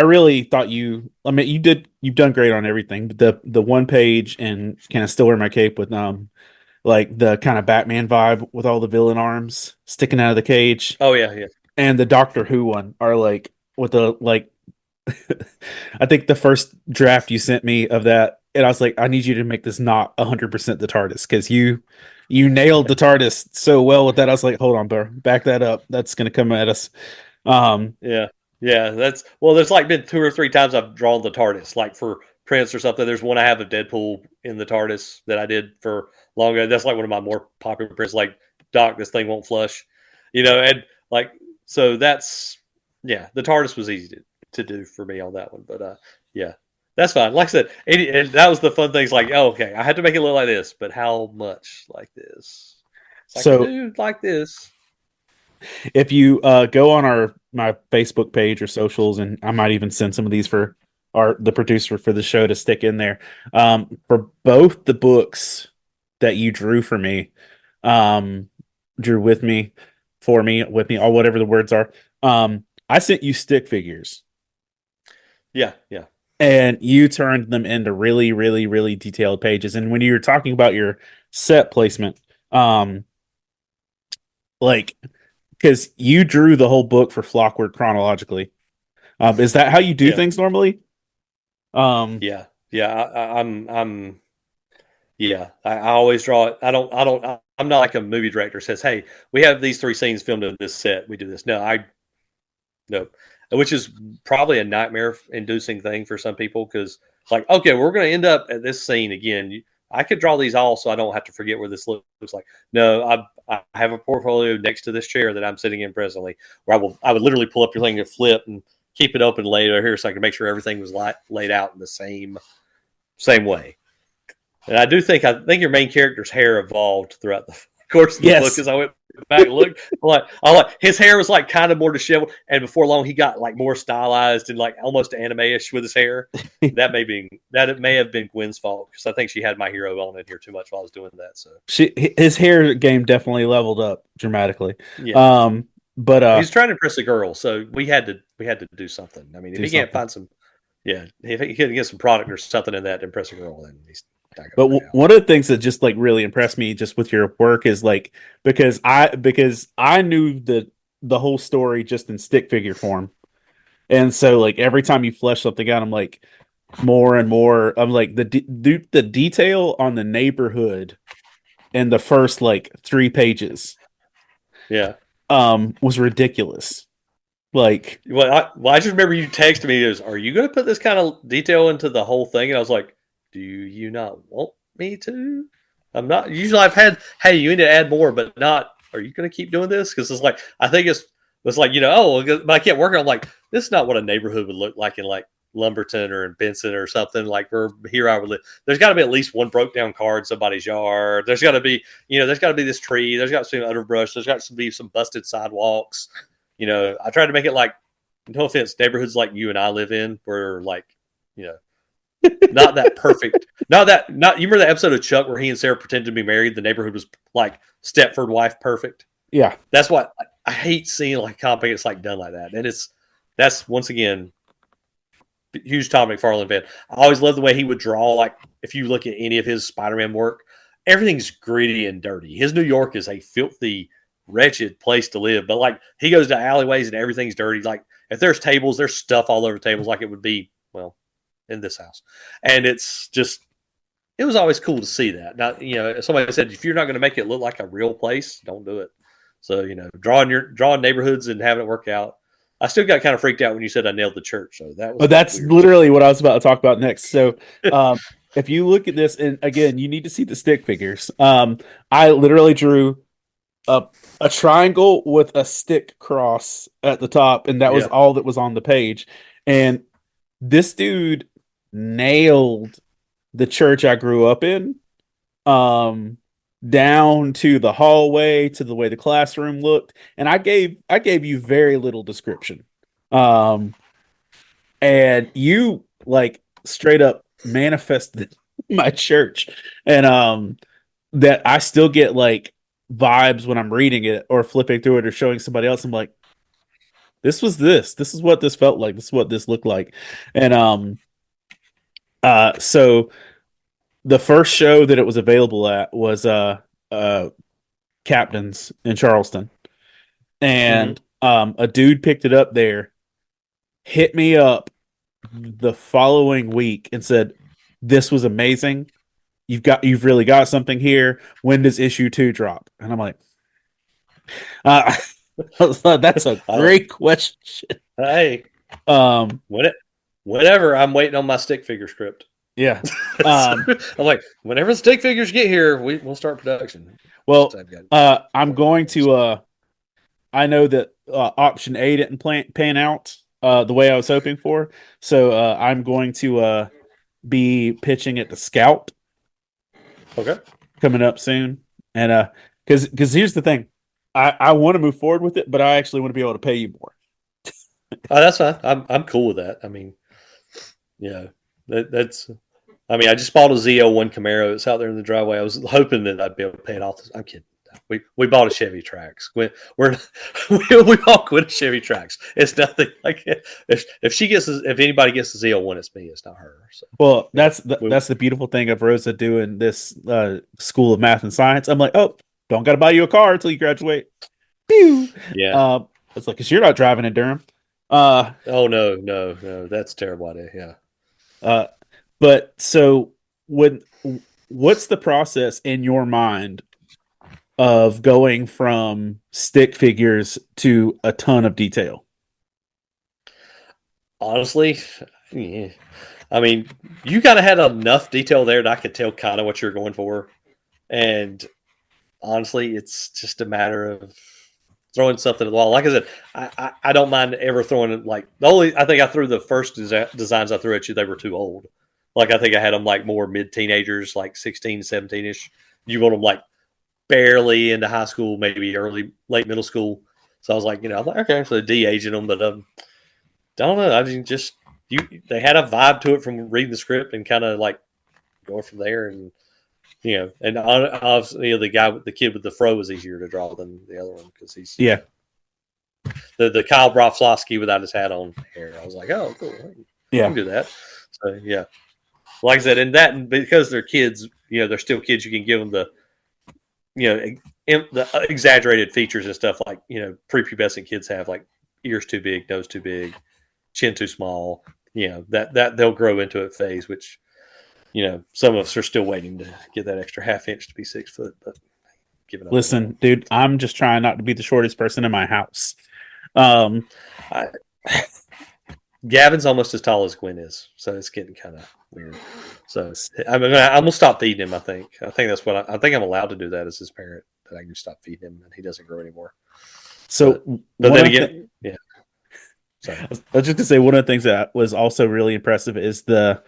really thought I mean you've done great on everything, but the one page and kind of still wear my cape with like the kind of Batman vibe with all the villain arms sticking out of the cage, Oh yeah, yeah. and the Doctor Who one are like with the like I think the first draft you sent me of that, and I was like, I need you to make this not 100% the TARDIS because you nailed the TARDIS so well with that. I was like, hold on, bro, back that up. That's gonna come at us. Yeah. Yeah, there's like been 2 or 3 times I've drawn the TARDIS, like for Prince or something. There's one I have of Deadpool in the TARDIS that I did for longer. That's like one of my more popular prints. Like, Doc, this thing won't flush, and like so the TARDIS was easy to do for me on that one. But yeah, that's fine. Like I said, and that was the fun things. Like, oh, okay, I had to make it look like this, but how much like this? So I can so do like this. if you go on my Facebook page or socials, and I might even send some of these for the producer for the show to stick in there. For both the books that you drew for me, drew with me, for me, with me, or whatever the words are. I sent you stick figures. Yeah, yeah. And you turned them into really, really, really detailed pages. And when you were talking about your set placement, like because you drew the whole book for Flockward chronologically. Is that how you do Yeah. things normally? Yeah, yeah. Yeah. I always draw it. I'm not like a movie director says, "Hey, we have these 3 scenes filmed in this set. We do this." No, which is probably a nightmare-inducing thing for some people because, like, okay, we're going to end up at this scene again. I could draw these all so I don't have to forget where this looks like. No, I have a portfolio next to this chair that I'm sitting in presently, where I would literally pull up your thing and flip and keep it open later here so I can make sure everything was laid out in the same way. And I think your main character's hair evolved throughout the course of the book yes. as I went back and looked. I like his hair was like kind of more disheveled, and before long he got like more stylized and like almost anime-ish with his hair. It may have been Gwen's fault because I think she had My Hero on in here too much while I was doing that. So his hair game definitely leveled up dramatically. yeah, But he's trying to impress a girl, so we had to do something. I mean, if he can't find some, if he couldn't get some product or something in that to impress a girl, then he's not But going to work out. one of the things that just like really impressed me just with your work is like because I knew the whole story just in stick figure form, and so like every time you flesh something out, I'm like more and more. I'm like the detail on the neighborhood in the first like 3 pages, Yeah. Was ridiculous. Like, I just remember you texted me, "Are you going to put this kind of detail into the whole thing?" And I was like, "Do you not want me to?" I'm not. Usually, I've had, "Hey, you need to add more," but not. Are you going to keep doing this? Because it's like I think it's like but I kept working. I'm like, this is not what a neighborhood would look like in like Lumberton or in Benson or something. Like where here I would live. There's got to be at least one broke down car in somebody's yard. There's got to be there's got to be this tree. There's got to be some underbrush. There's got to be some busted sidewalks. I tried to make it like, no offense, neighborhoods like you and I live in were like, not that perfect. Not you remember that episode of Chuck where he and Sarah pretended to be married? The neighborhood was like Stepford wife perfect. yeah, That's what I hate seeing like comic. It's like done like that. And that's once again, huge Tom McFarlane fan. I always loved the way he would draw. Like if you look at any of his Spider-Man work, everything's gritty and dirty. His New York is a filthy, wretched place to live, but like he goes to alleyways and everything's dirty. Like if there's tables, there's stuff all over tables, like it would be in this house. And it was always cool to see that. Now, somebody said if you're not going to make it look like a real place, don't do it. So drawing neighborhoods and having it work out. I still got kind of freaked out when you said I nailed the church. So that's weird. literally what I was about to talk about next. So, if you look at this, and again, you need to see the stick figures. I literally drew a triangle with a stick cross at the top, and that was all that was on the page. And this dude nailed the church I grew up in, down to the hallway, to the way the classroom looked, and I gave you very little description. And you like straight up manifested my church, and that I still get like vibes when I'm reading it or flipping through it or showing somebody else. I'm like, this is what this felt like. This is what this looked like. And so the first show that it was available at was Captain's in Charleston. And a dude picked it up there, hit me up the following week and said, "This was amazing. You've really got something here. When does issue 2 drop?" And I'm like, that's a great question. Hey, whenever I'm waiting on my stick figure script. Yeah. I'm like, whenever the stick figures get here, we'll start production. Well, I'm going to. I know that option A didn't pan out the way I was hoping for, so I'm going to be pitching at the Scout. Okay. Coming up soon, and because here's the thing, I want to move forward with it, but I actually want to be able to pay you more. Oh, that's fine. I'm cool with that. I mean, that's. I mean, I just bought a Z01 Camaro. It's out there in the driveway. I was hoping that I'd be able to pay it off. I'm kidding. We bought a Chevy Trax. We all quit a Chevy Trax. It's nothing like if anybody gets the Z01, it's me. It's not her. So. Well, that's the beautiful thing of Rosa doing this School of Math and Science. I'm like, oh, don't got to buy you a car until you graduate. Pew. Yeah. It's like, because you're not driving in Durham. Oh no, that's a terrible idea. Yeah. But so what's the process in your mind of going from stick figures to a ton of detail? Honestly, yeah. I mean, you kind of had enough detail there that I could tell kind of what you're going for. And honestly, it's just a matter of throwing something at the wall. Like I said, I don't mind ever throwing it. Like I think I threw the first designs I threw at you, they were too old. Like I think I had them like more mid-teenagers, like 16, 17-ish. You want them like barely into high school, maybe late middle school. So I was like, I'm like, okay, so de-aging them, but don't know. I mean, just they had a vibe to it from reading the script and kind of like going from there, and and obviously the kid with the fro was easier to draw than the other one because he's Yeah. The Kyle Broflovsky without his hat on hair. I was like, oh, cool, I Yeah. can do that. So yeah, like I said, and because they're kids, they're still kids. You can give them the exaggerated features and stuff like prepubescent kids have, like ears too big, nose too big, chin too small. That they'll grow into a phase, which some of us are still waiting to get that extra half inch to be 6 foot, but giving up. Listen, dude, I'm just trying not to be the shortest person in my house. I, Gavin's almost as tall as Gwen is, so it's getting kind of weird. So I'm gonna stop feeding him. I think that's what I think I'm allowed to do that as his parent, that I can stop feeding him and he doesn't grow anymore. So, but then again, yeah. Sorry. I was just gonna say, one of the things that was also really impressive is the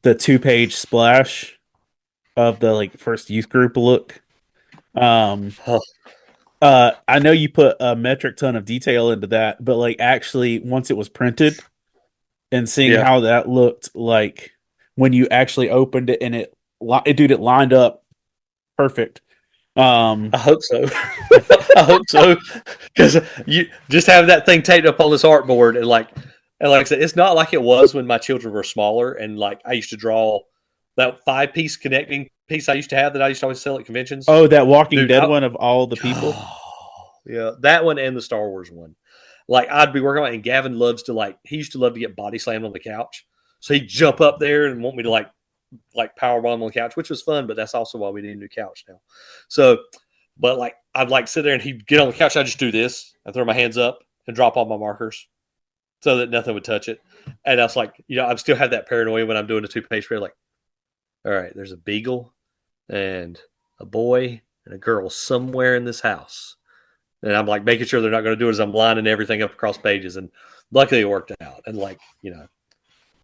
2-page splash of the like first youth group look. I know you put a metric ton of detail into that, but like actually once it was printed and seeing how that looked, like when you actually opened it and it lined up perfect. I hope so. I hope so, because you just have that thing taped up on this artboard, and like I said, it's not like it was when my children were smaller, and like I used to draw that 5-piece connecting piece I used to have that I used to always sell at conventions. Oh, that Walking Dead one of all the people. Yeah, that one and the Star Wars one. Like I'd be working on it, and Gavin he used to love to get body slammed on the couch, so he'd jump up there and want me to like power bomb on the couch, which was fun, but that's also why we need a new couch now. So, but like I'd like sit there and he'd get on the couch. I'd just do this. I throw my hands up and drop all my markers so that nothing would touch it. And I was like, I still have that paranoia when I'm doing a 2-page spread. Like, all right, there's a beagle and a boy and a girl somewhere in this house. And I'm like making sure they're not going to do it as I'm lining everything up across pages. And luckily it worked out. And like,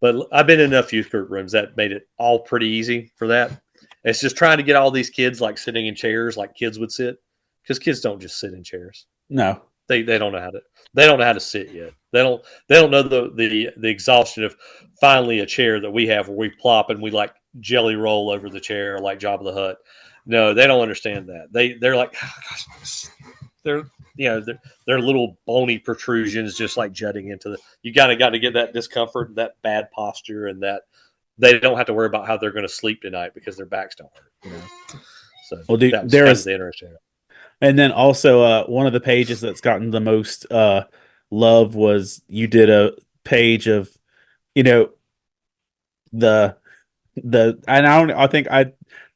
but I've been in enough youth group rooms that made it all pretty easy for that. It's just trying to get all these kids like sitting in chairs like kids would sit, because kids don't just sit in chairs. No, they don't know how to sit yet. They don't know the exhaustion of finally a chair that we have where we plop and we like jelly roll over the chair like Jabba the Hutt. No, they don't understand that. They're like, oh, gosh, they're little bony protrusions just like jutting into the. You got to get that discomfort, that bad posture, and that they don't have to worry about how they're going to sleep tonight because their backs don't hurt. So well, dude, that was kind of the interesting. And then also one of the pages that's gotten the most love was you did a page of the and I think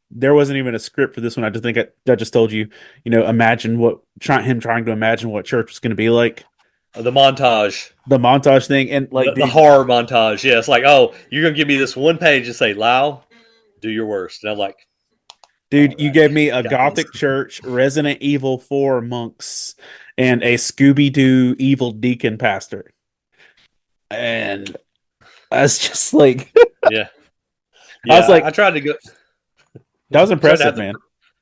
there wasn't even a script for this one. I just think I just told you, imagine him trying to imagine what church was going to be like. The montage thing, and like the horror montage. Yeah, it's like, oh, you're going to give me this one page and say, Lyle, do your worst. And I'm like, dude, right, you gave me a Gothic church, Resident Evil 4 monks, and a Scooby-Doo evil deacon pastor. And I was just like, yeah. I was like, I tried to go. That was impressive, man.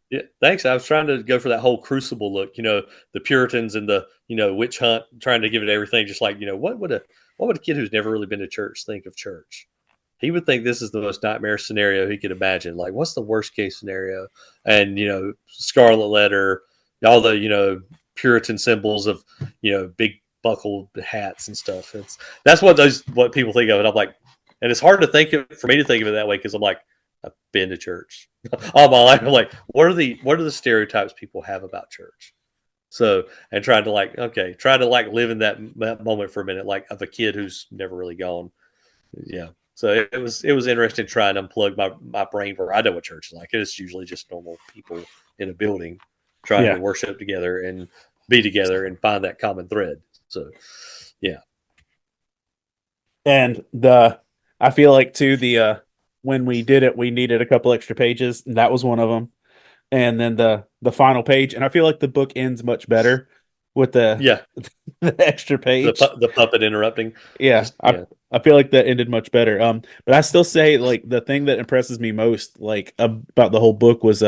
Yeah, thanks. I was trying to go for that whole crucible look, the Puritans and the, witch hunt, trying to give it everything. Just like, what would a kid who's never really been to church think of church? He would think this is the most nightmare scenario he could imagine. Like, what's the worst case scenario? And, scarlet letter, all the, Puritan symbols of, big buckled hats and stuff. That's what people think of it. I'm like, and it's hard to for me to think of it that way, because I'm like, I've been to church all my life. I'm like, what are the stereotypes people have about church? So, and trying to live in that moment for a minute, like of a kid who's never really gone. Yeah. So it was interesting trying to unplug my brain where I know what church is like. It's usually just normal people in a building trying to worship together and be together and find that common thread. So, yeah. And I feel like too, when we did it, we needed a couple extra pages, and that was one of them. And then the final page, and I feel like the book ends much better with the extra page, the puppet interrupting. Yeah, I feel like that ended much better. But I still say, like, the thing that impresses me most, like, about the whole book was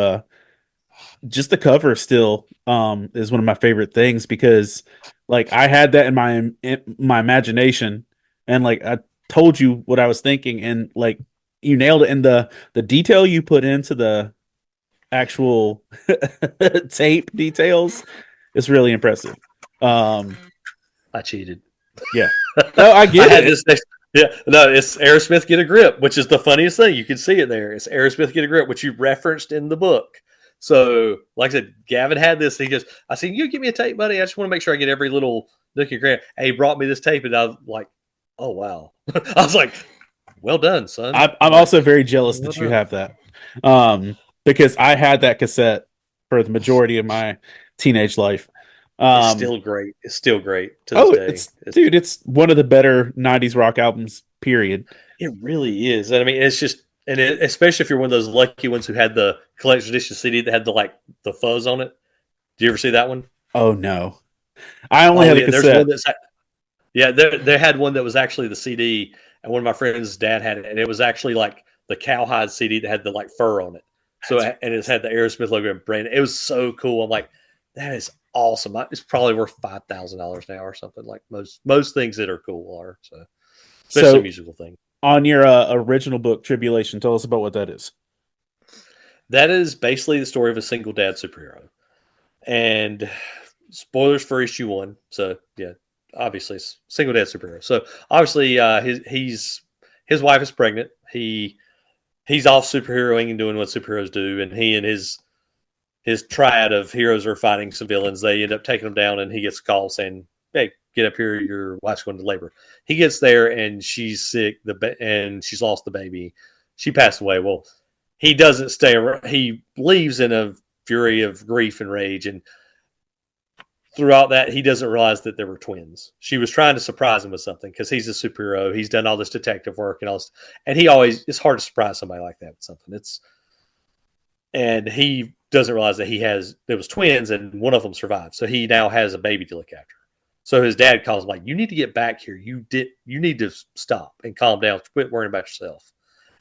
just the cover still is one of my favorite things because like I had that in my imagination and like I told you what I was thinking and like you nailed it and the detail you put into the actual tape details is really impressive. Um I cheated. yeah. No, I I get had it. this next. Yeah, no, it's Aerosmith Get a Grip, which is the funniest thing. You can see it there. It's Aerosmith Get a Grip, which you referenced in the book. So, like I said, Gavin had this. I said, you give me a tape, buddy. I just want to make sure I get every little nook and cranny. And he brought me this tape, and I was like, oh, wow. I was like, well done, son. I'm I'm like, also very jealous well that you done. have that. Because I had that cassette for the majority of my teenage life. It's Um, still great. It's still great to this oh, day. it's dude, it's one of the better '90s rock albums. Period. It really is. And I mean, it's just, especially if you're one of those lucky ones who had the collector's edition CD that had the fuzz on it. Do you ever see that one? Oh no, I only Oh had a yeah, there's one cassette. that's yeah. They had one that was actually the CD, and one of my friends' dad had it, and it was actually like the cowhide CD that had the like fur on it. So That's and it had the Aerosmith logo and brand. It was so cool. I'm like, that is awesome. It's probably worth $5,000 now or something. Like most things that are cool are. So especially so. musical things. On your original book, Tribulation, tell us about what that is. That is basically the story of a single dad superhero. And spoilers for issue 1. So yeah, obviously it's single dad superhero. So obviously his wife is pregnant. He's off superheroing and doing what superheroes do, and he and his triad of heroes are fighting some villains. They end up taking him down, and he gets a call saying, "Hey, get up here! Your wife's going to labor." He gets there, and she's sick. And she's lost the baby. She passed away. Well, he doesn't stay around. He leaves in a fury of grief and rage, and throughout that, he doesn't realize that there were twins. She was trying to surprise him with something because he's a superhero. He's done all this detective work and all this, and it's hard to surprise somebody like that with something. And he doesn't realize that there was twins and one of them survived. So he now has a baby to look after. So his dad calls him like, you need to get back here. You need to stop and calm down. Quit worrying about yourself.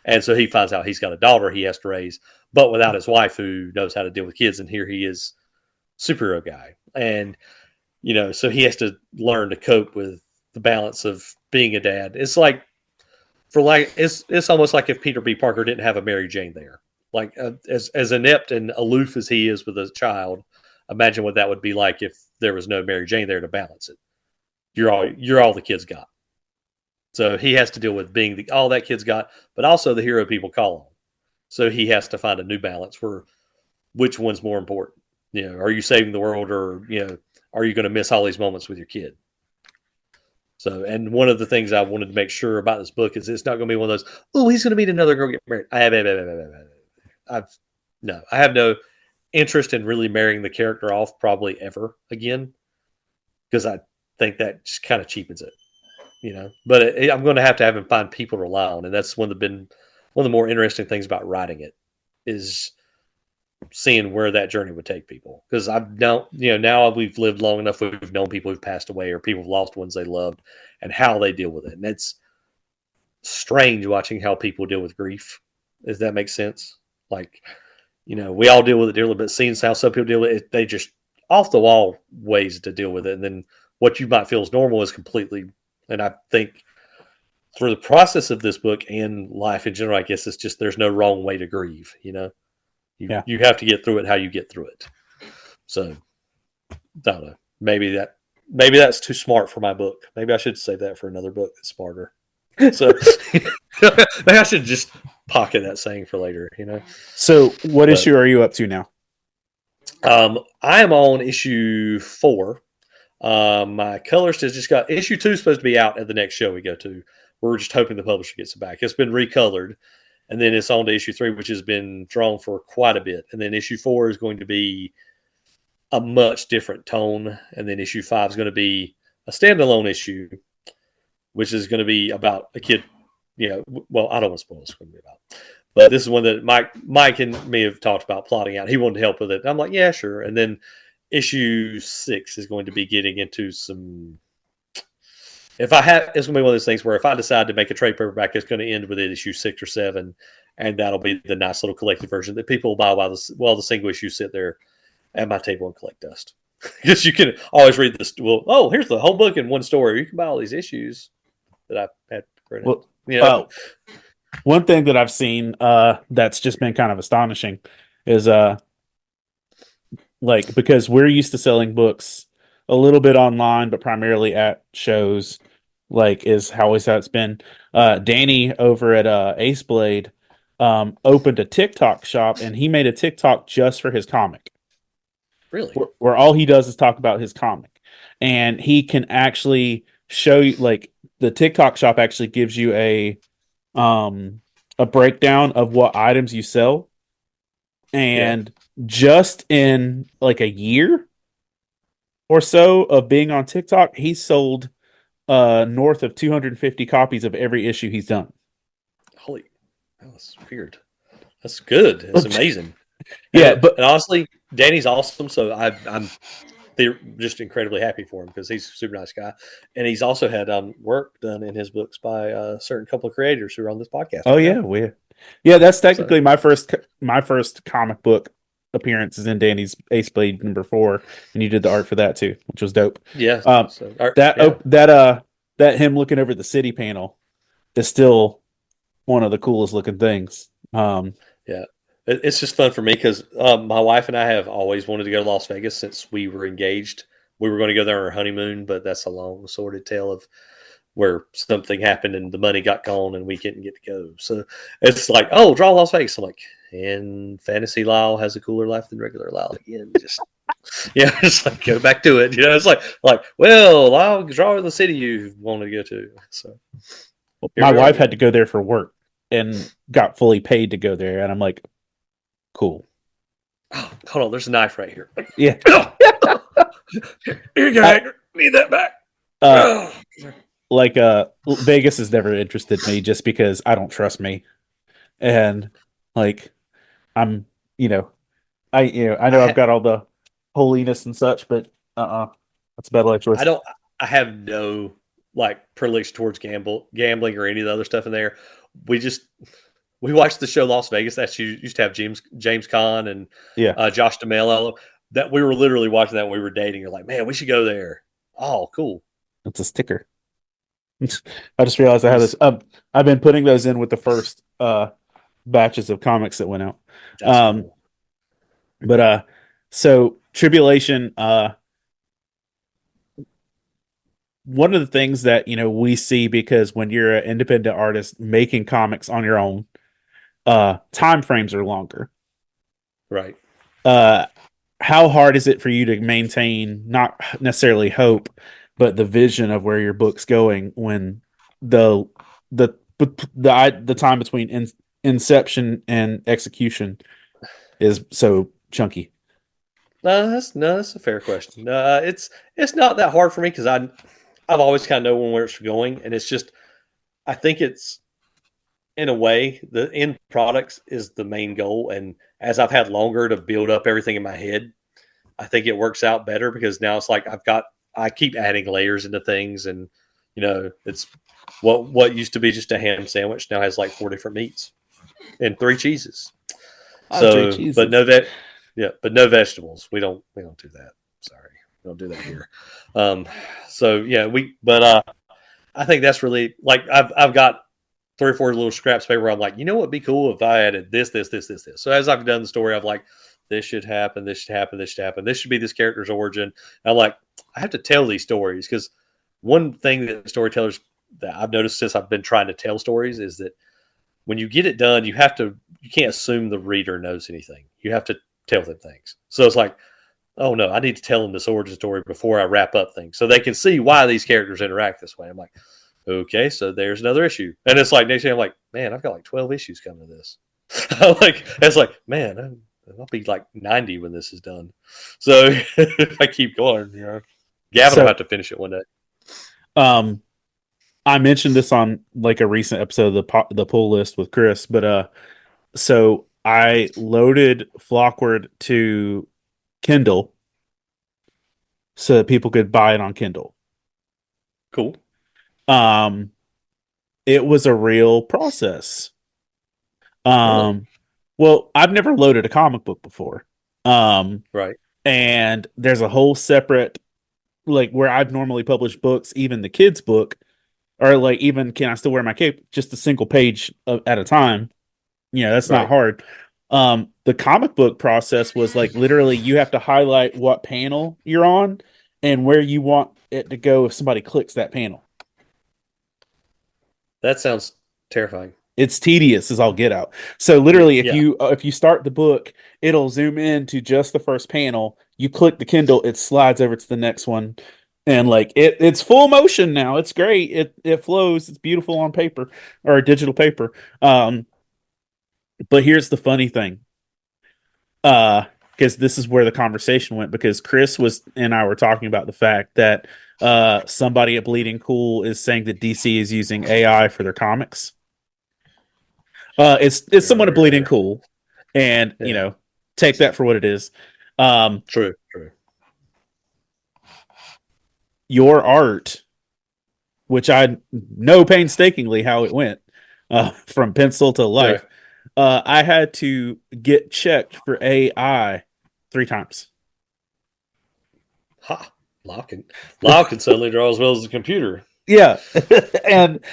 And so he finds out he's got a daughter he has to raise, but without his wife who knows how to deal with kids. And here he is, superhero guy. And, so he has to learn to cope with the balance of being a dad. It's like, it's almost like if Peter B. Parker didn't have a Mary Jane there. Like as inept and aloof as he is with a child, imagine what that would be like if there was no Mary Jane there to balance it. You're all the kids got. So he has to deal with being all that kids got, but also the hero people call on. So he has to find a new balance for which one's more important. Are you saving the world, or are you going to miss all these moments with your kid? So, and one of the things I wanted to make sure about this book is it's not going to be one of those, oh, he's going to meet another girl, get married. I have no interest in really marrying the character off probably ever again, because I think that just kind of cheapens it. But I'm going to have him find people to rely on, and that's one of the more interesting things about writing it is seeing where that journey would take people. Because now we've lived long enough, we've known people who've passed away or people who've lost ones they loved, and how they deal with it. And it's strange watching how people deal with grief. Does that make sense? Like, we all deal with it dearly, but seeing how some people deal with it, they just off the wall ways to deal with it. And then what you might feel is normal is completely. And I think through the process of this book and life in general, I guess it's just there's no wrong way to grieve. Yeah. You have to get through it how you get through it. So I don't know. Maybe that's too smart for my book. Maybe I should save that for another book that's smarter. So maybe I should just pocket that saying for later. So, what issue are you up to now? I am on issue 4. My colorist has just got issue 2 is supposed to be out at the next show we go to. We're just hoping the publisher gets it back. It's been recolored, and then it's on to issue 3, which has been drawn for quite a bit. And then issue 4 is going to be a much different tone, and then issue 5 is going to be a standalone issue, which is going to be about a kid. Well, I don't want to spoil what it's going to be about, but this is one that Mike and me have talked about plotting out. He wanted to help with it. I'm like, yeah, sure. And then issue 6 is going to be getting into some. It's going to be one of those things where if I decide to make a trade paperback, it's going to end with issue 6 or 7, and that'll be the nice little collected version that people will buy while the single issues sit there at my table and collect dust. Because you can always read this. Well, oh, here's the whole book in one story. You can buy all these issues that I had printed. Well, one thing that I've seen that's just been kind of astonishing is like because we're used to selling books a little bit online, but primarily at shows, like is how always how it's been. Danny over at Ace Blade opened a TikTok shop, and he made a TikTok just for his comic, Really? where all he does is talk about his comic, and he can actually show you like the TikTok shop actually gives you a breakdown of what items you sell, and just in like a year or so of being on TikTok, he sold north of 250 copies of every issue he's done. Holy, that's weird. That's good. That's amazing. Yeah, and honestly, Danny's awesome. So I'm just incredibly happy for him because he's a super nice guy, and he's also had work done in his books by a certain couple of creators who are on this podcast. Oh yeah, yeah. That's technically my first comic book appearance is in Danny's Ace Blade #4, and you did the art for that too, which was dope. Yeah. That him looking over the city panel is still one of the coolest looking things. Yeah, it's just fun for me because my wife and I have always wanted to go to Las Vegas since we were engaged. We were going to go there on our honeymoon, but that's a long, sordid tale of where something happened and the money got gone and we didn't get to go. So it's like, oh, draw Las Vegas. I'm like, and fantasy Lyle has a cooler life than regular Lyle again. Just just like go back to it. It's like well, Lyle, draw the city you want to go to. So my wife had to go there for work and got fully paid to go there, and I'm like, cool. Oh, hold on, there's a knife right here. Yeah. You guys need that back. Like Vegas has never interested me just because I don't trust me. And like I'm I know I've got all the holiness and such, but that's a bad life choice. I have no like predilection towards gambling or any of the other stuff in there. We watched the show Las Vegas that used to have James Caan and Josh Duhamel. That we were literally watching that when we were dating. You're like, man, we should go there. Oh, cool. It's a sticker. I just realized I had this. I've been putting those in with the first batches of comics that went out. Cool. But so Tribulation. One of the things that we see, because when you're an independent artist making comics on your own, time frames are longer. Right. How hard is it for you to maintain not necessarily hope, but the vision of where your book's going when the time between inception and execution is so chunky? No, that's a fair question. It's not that hard for me because I've always kind of known where it's going, and it's just I think it's in a way the end products is the main goal, and as I've had longer to build up everything in my head, I think it works out better because now it's like I keep adding layers into things, and it's what used to be just a ham sandwich now has like 4 different meats and 3 cheeses. So, but no vegetables. We don't do that. Sorry, we don't do that here. So yeah, I think that's really like I've got 3 or 4 little scraps of paper where I'm like, what'd be cool if I added this. So as I've done the story, I'm like, this should happen, this should happen, this should happen. This should be this character's origin. And I'm like, I have to tell these stories because one thing that storytellers that I've noticed since I've been trying to tell stories is that when you get it done, you can't assume the reader knows anything. You have to tell them things. So it's like, oh no, I need to tell them this origin story before I wrap up things so they can see why these characters interact this way. I'm like, okay, so there's another issue. And it's like, next thing I'm like, man, I've got like 12 issues coming to this. It's like, man, I'll be like 90 when this is done. So if I keep going, Gavin will have to finish it one day. I mentioned this on like a recent episode of the pull list with Chris, but so I loaded Flockward to Kindle so that people could buy it on Kindle. Cool. It was a real process. Really? Um, well, I've never loaded a comic book before. Um, Right. and there's a whole separate, like where I've normally published books, even the kids' book, or like even Can I Still Wear My Cape, just a single page at a time. That's not Right. hard. The comic book process was like literally you have to highlight what panel you're on and where you want it to go if somebody clicks that panel. That sounds terrifying. It's tedious as all get out. So Yeah. literally, if Yeah. you start the book, it'll zoom in to just the first panel. You click the Kindle, it slides over to the next one, and like it's full motion now. It's great. It flows. It's beautiful on paper or digital paper. But here's the funny thing. Because this is where the conversation went. Because Chris was and I were talking about the fact that somebody at Bleeding Cool is saying that DC is using AI for their comics. It's someone at Bleeding Sure. Cool, and Yeah. take that for what it is. True. True. Your art, which I know painstakingly how it went, from pencil to Yeah. life. I had to get checked for AI 3 times. Ha. Lyle can suddenly draw as well as the computer. Yeah, and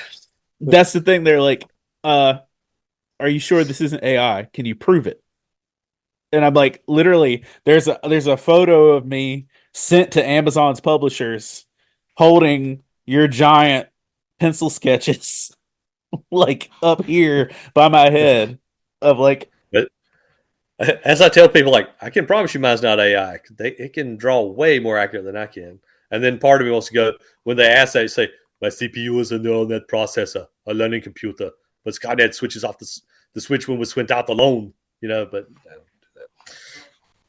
that's the thing. They're like, "Are you sure this isn't AI? Can you prove it?" And I'm like, literally, there's a photo of me sent to Amazon's publishers holding your giant pencil sketches like up here by my head of like, But as I tell people, like, I can promise you mine's not AI. It can draw way more accurate than I can. And then part of me wants to go, when they ask that, say, my CPU is a neural net processor, a learning computer. But Skynet switches off the switch when we went out alone, but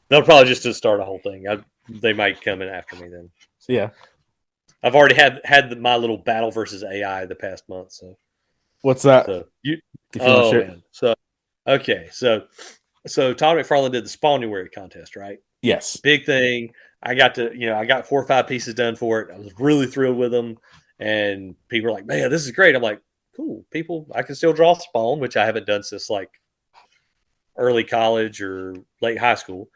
they'll probably just start a whole thing. They might come in after me then. So yeah, I've already had my little battle versus AI the past month. what's that? So you, If you want to oh share, man. Okay, so Todd McFarlane did the Spawnery contest, right? yes, Big thing. I got 4 or 5 pieces done for it. I was really thrilled with them, and people were like, "Man, this is great." I'm like, "Cool, people. I can still draw Spawn, which I haven't done since like early college or late high school."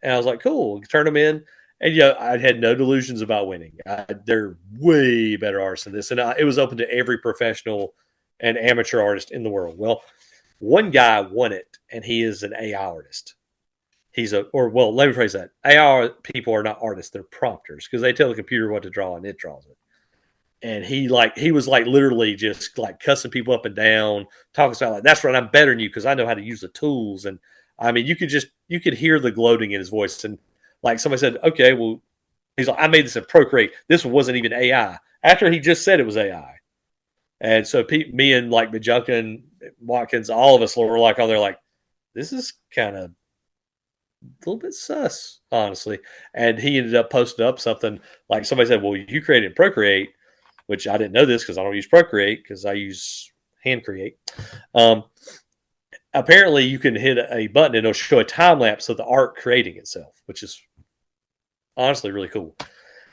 And I was like, "Cool." Turn them in, and I had no delusions about winning. They're way better artists than this, and it was open to every professional and amateur artist in the world. Well, one guy won it, and he is an AI artist. Let me phrase that. AI people are not artists; they're prompters because they tell the computer what to draw and it draws it. And he was like literally just like cussing people up and down, talking about like, "That's right, I'm better than you because I know how to use the tools." And I mean, you could hear the gloating in his voice. And like somebody said, "Okay, well," he's like, "I made this in Procreate. This one wasn't even AI." After he just said it was AI. And so me and like Majunka and Watkins, all of us were like on there like, "This is kind of a little bit sus, honestly." And he ended up posting up something like somebody said, "Well, you created Procreate," which I didn't know this because I don't use Procreate because I use Hand Create. Um, Apparently, you can hit a button and it'll show a time lapse of the art creating itself, which is honestly really cool.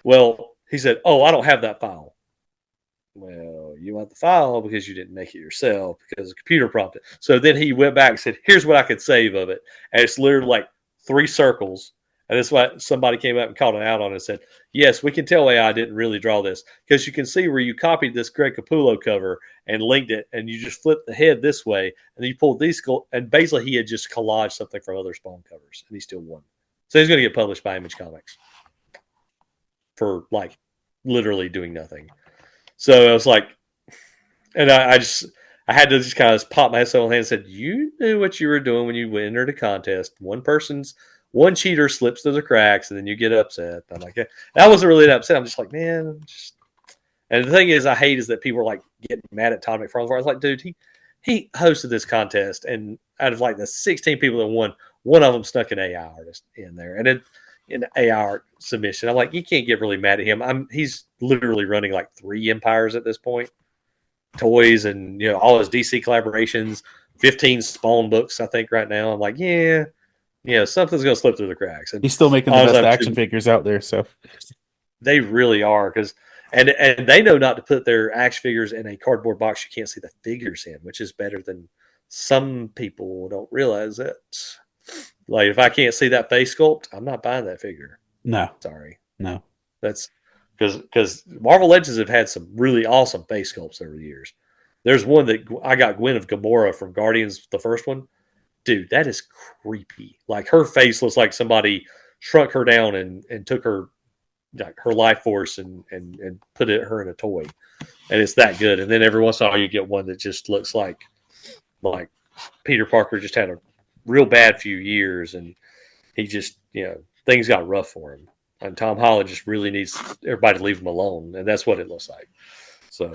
Well, he said, "Oh, I don't have that file." Well, you want the file because you didn't make it yourself because the computer prompted. So then he went back and said, "Here's what I could save of it." And it's literally like 3 circles. And that's why somebody came up and called it out on it and said, "Yes, we can tell AI didn't really draw this because you can see where you copied this Greg Capullo cover and linked it and you just flipped the head this way and then you pulled these. And basically, he had just collaged something from other Spawn covers and he still won. So he's going to get published by Image Comics for like literally doing nothing." So I was like, and I had to just kind of pop myself on the hand and said, "You knew what you were doing when you entered a contest. One cheater slips through the cracks, and then you get upset." I'm like, yeah. I wasn't really that upset. I'm just like, man, and the thing is, I hate is that people are like getting mad at Todd McFarlane. I was like, dude, he hosted this contest, and out of like the 16 people that won, one of them snuck an AI artist in there, and an AI art submission. I'm like, you can't get really mad at him. He's literally running like 3 empires at this point, toys and all his DC collaborations, 15 Spawn books I think right now. I'm like, something's gonna slip through the cracks. And he's still making the honestly, best action figures out there. So they really are because and they know not to put their action figures in a cardboard box you can't see the figures in, which is better than some people don't realize it. Like if I can't see that face sculpt, I'm not buying that figure. No, Sorry, no. that's because Marvel Legends have had some really awesome face sculpts over the years. There's one that I got Gwen of Gamora from Guardians, the first one. Dude, that is creepy. Like her face looks like somebody shrunk her down and took her like her life force and put her in a toy, and it's that good. And then every once in a while you get one that just looks like Peter Parker just had a real bad few years, and he just things got rough for him. And Tom Holland just really needs everybody to leave him alone, and that's what it looks like. So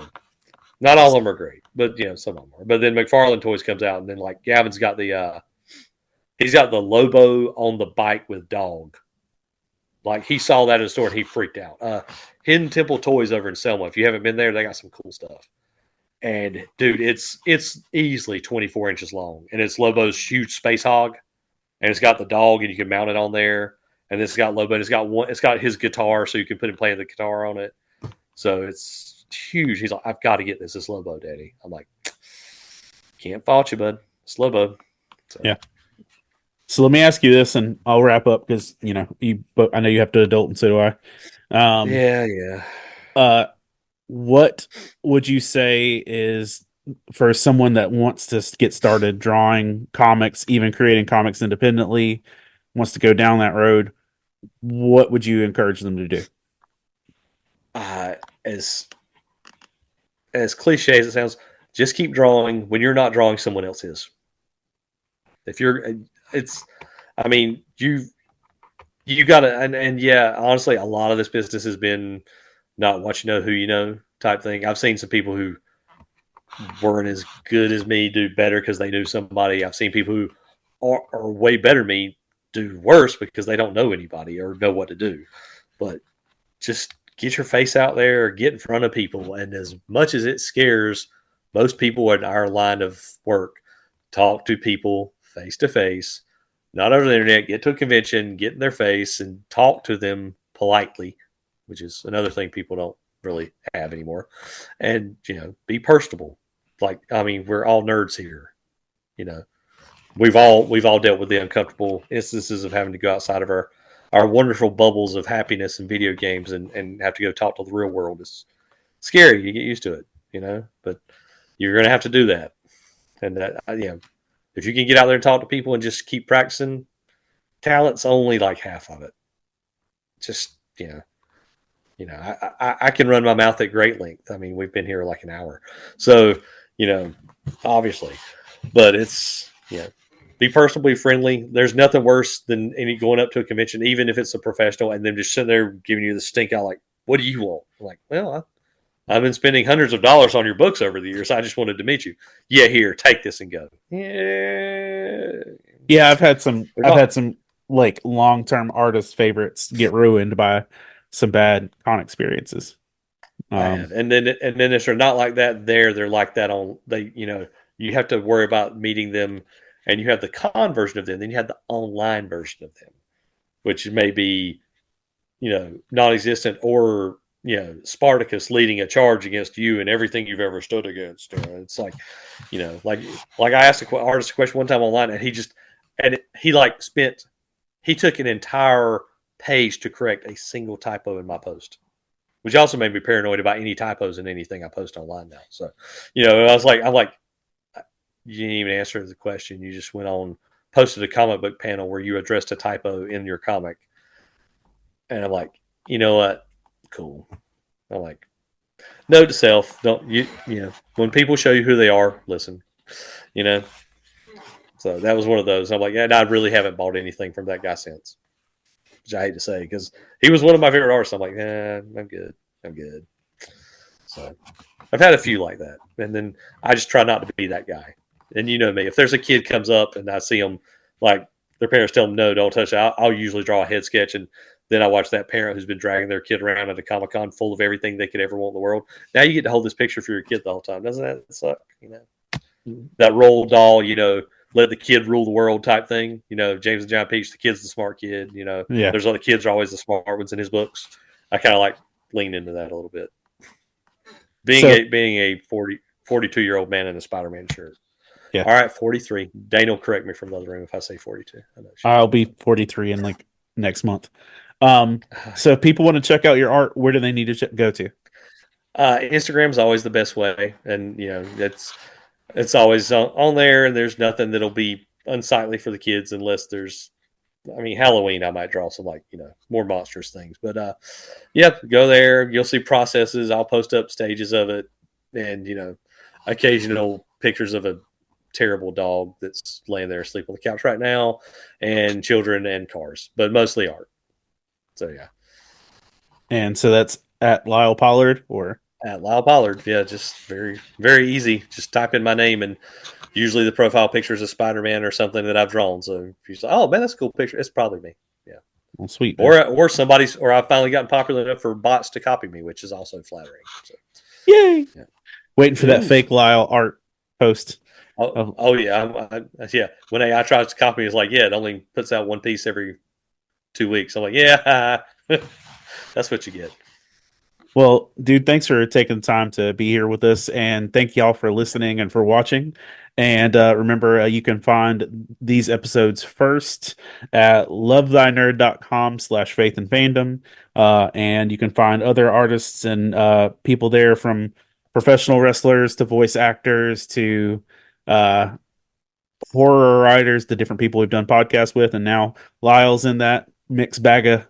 not all of them are great, but some of them are. But then McFarlane Toys comes out, and then like Gavin's got he's got the Lobo on the bike with dog. Like he saw that in the store and he freaked out. Hidden Temple Toys over in Selma. If you haven't been there, they got some cool stuff. And dude, it's easily 24 inches long, and it's Lobo's huge space hog, and it's got the dog, and you can mount it on there. And this has got Lobo, and it's got his guitar, so you can put him playing the guitar on it. So it's huge. He's like, I've got to get this. It's Lobo, Daddy. I'm like, can't fault you, bud. It's Lobo. So. Yeah. So let me ask you this, and I'll wrap up because I know you have to adult, and so do I. Yeah. What would you say is for someone that wants to get started drawing comics, even creating comics independently, wants to go down that road? What would you encourage them to do? As cliche as it sounds, just keep drawing when you're not drawing, someone else is. If you're, I mean, you gotta, and yeah, honestly, a lot of this business has been not what you know, who you know type thing. I've seen some people who weren't as good as me do better because they knew somebody. I've seen people who are way better than me do worse because they don't know anybody or know what to do. But just get your face out there, get in front of people, and as much as it scares most people in our line of work, talk to people face to face, not over the internet. Get to a convention, get in their face, and talk to them politely, which is another thing people don't really have anymore. And be personable. Like, I mean, we're all nerds here. We've all dealt with the uncomfortable instances of having to go outside of our wonderful bubbles of happiness and video games and have to go talk to the real world. It's scary. You get used to it, but you're going to have to do that. And that, if you can get out there and talk to people and just keep practicing, talent's only like half of it. Just, I can run my mouth at great length. I mean, we've been here like an hour. So, obviously, but it's, be personal, be friendly. There's nothing worse than going up to a convention, even if it's a professional, and then just sitting there giving you the stink out like, what do you want? I'm like, well, I've been spending hundreds of dollars on your books over the years. I just wanted to meet you. Yeah, here, take this and go. Yeah, I've had some like long-term artist favorites get ruined by some bad con experiences. And then if they're not like that they're like that on you have to worry about meeting them, and you have the con version of them, then you have the online version of them, which may be non-existent, or Spartacus leading a charge against you and everything you've ever stood against. It's like like I asked an artist a question one time online, and he took an entire page to correct a single typo in my post, which also made me paranoid about any typos in anything I post online now. So, I'm like, you didn't even answer the question. You just went on, posted a comic book panel where you addressed a typo in your comic. And I'm like, you know what? Cool. I'm like, note to self, don't when people show you who they are, listen, So that was one of those. I'm like, yeah, I really haven't bought anything from that guy since, which I hate to say because he was one of my favorite artists. I'm like, I'm good. So I've had a few like that, and then I just try not to be that guy. And you know me, if there's a kid comes up and I see them, like their parents tell them, no, don't touch it, I'll usually draw a head sketch, and then I watch that parent who's been dragging their kid around at a Comic-Con full of everything they could ever want in the world. Now you get to hold this picture for your kid the whole time. Doesn't that suck? That roll doll, let the kid rule the world type thing. James and John Peach, the kid's the smart kid. Yeah. There's other kids are always the smart ones in his books. I kind of like lean into that a little bit. Being a 42-year-old man in a Spider-Man shirt. Yeah. All right, 43. Daniel, correct me from the other room if I say 42. I know I'll be 43 in like next month. So if people want to check out your art, where do they need to go to? Instagram's always the best way, and it's always on there, and there's nothing that'll be unsightly for the kids unless there's. I mean, Halloween, I might draw some more monstrous things, but yep, go there. You'll see processes. I'll post up stages of it, and occasional pictures of a terrible dog that's laying there asleep on the couch right now, and children and cars, but mostly art. So yeah. And so that's at Lyle Pollard or At Lyle Pollard, yeah, just very, very easy. Just type in my name, and usually the profile picture is a Spider-Man or something that I've drawn. So if you say, "Oh man, that's a cool picture," it's probably me. Yeah, well, sweet. or somebody's, or I've finally gotten popular enough for bots to copy me, which is also flattering. So, yay! yeah. Waiting for that fake Lyle art post. Oh yeah, yeah. When AI tries to copy me, it's like, yeah, it only puts out one piece every 2 weeks. I'm like, yeah, that's what you get. Well, dude, thanks for taking the time to be here with us, and thank y'all for listening and for watching. And remember, you can find these episodes first at lovethynerd.com/faith and fandom. And you can find other artists and people there, from professional wrestlers to voice actors to uh, horror writers, the different people we've done podcasts with. And now Lyle's in that mixed bag of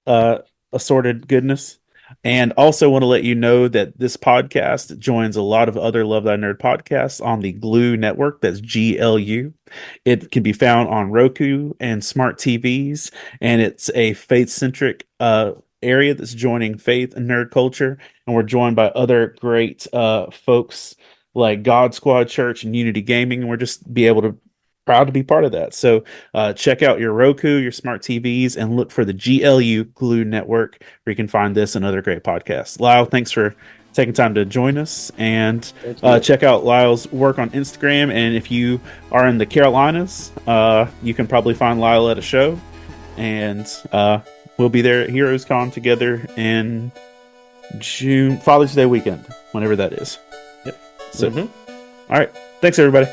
uh, assorted goodness. And also want to let you know that this podcast joins a lot of other Love Thy Nerd podcasts on the Glue network. That's GLU. It can be found on Roku and smart TVs, and it's a faith-centric area that's joining faith and nerd culture. And we're joined by other great folks like God Squad Church and Unity Gaming, and we're just be able to proud to be part of that. So check out your Roku, your smart TVs, and look for the GLU Glue Network, where you can find this and other great podcasts. Lyle, thanks for taking time to join us, and check out Lyle's work on Instagram. And if you are in the Carolinas, you can probably find Lyle at a show, and we'll be there at Heroes Con together in June, Father's Day weekend, whenever that is. Yep. So, all right. Thanks, everybody.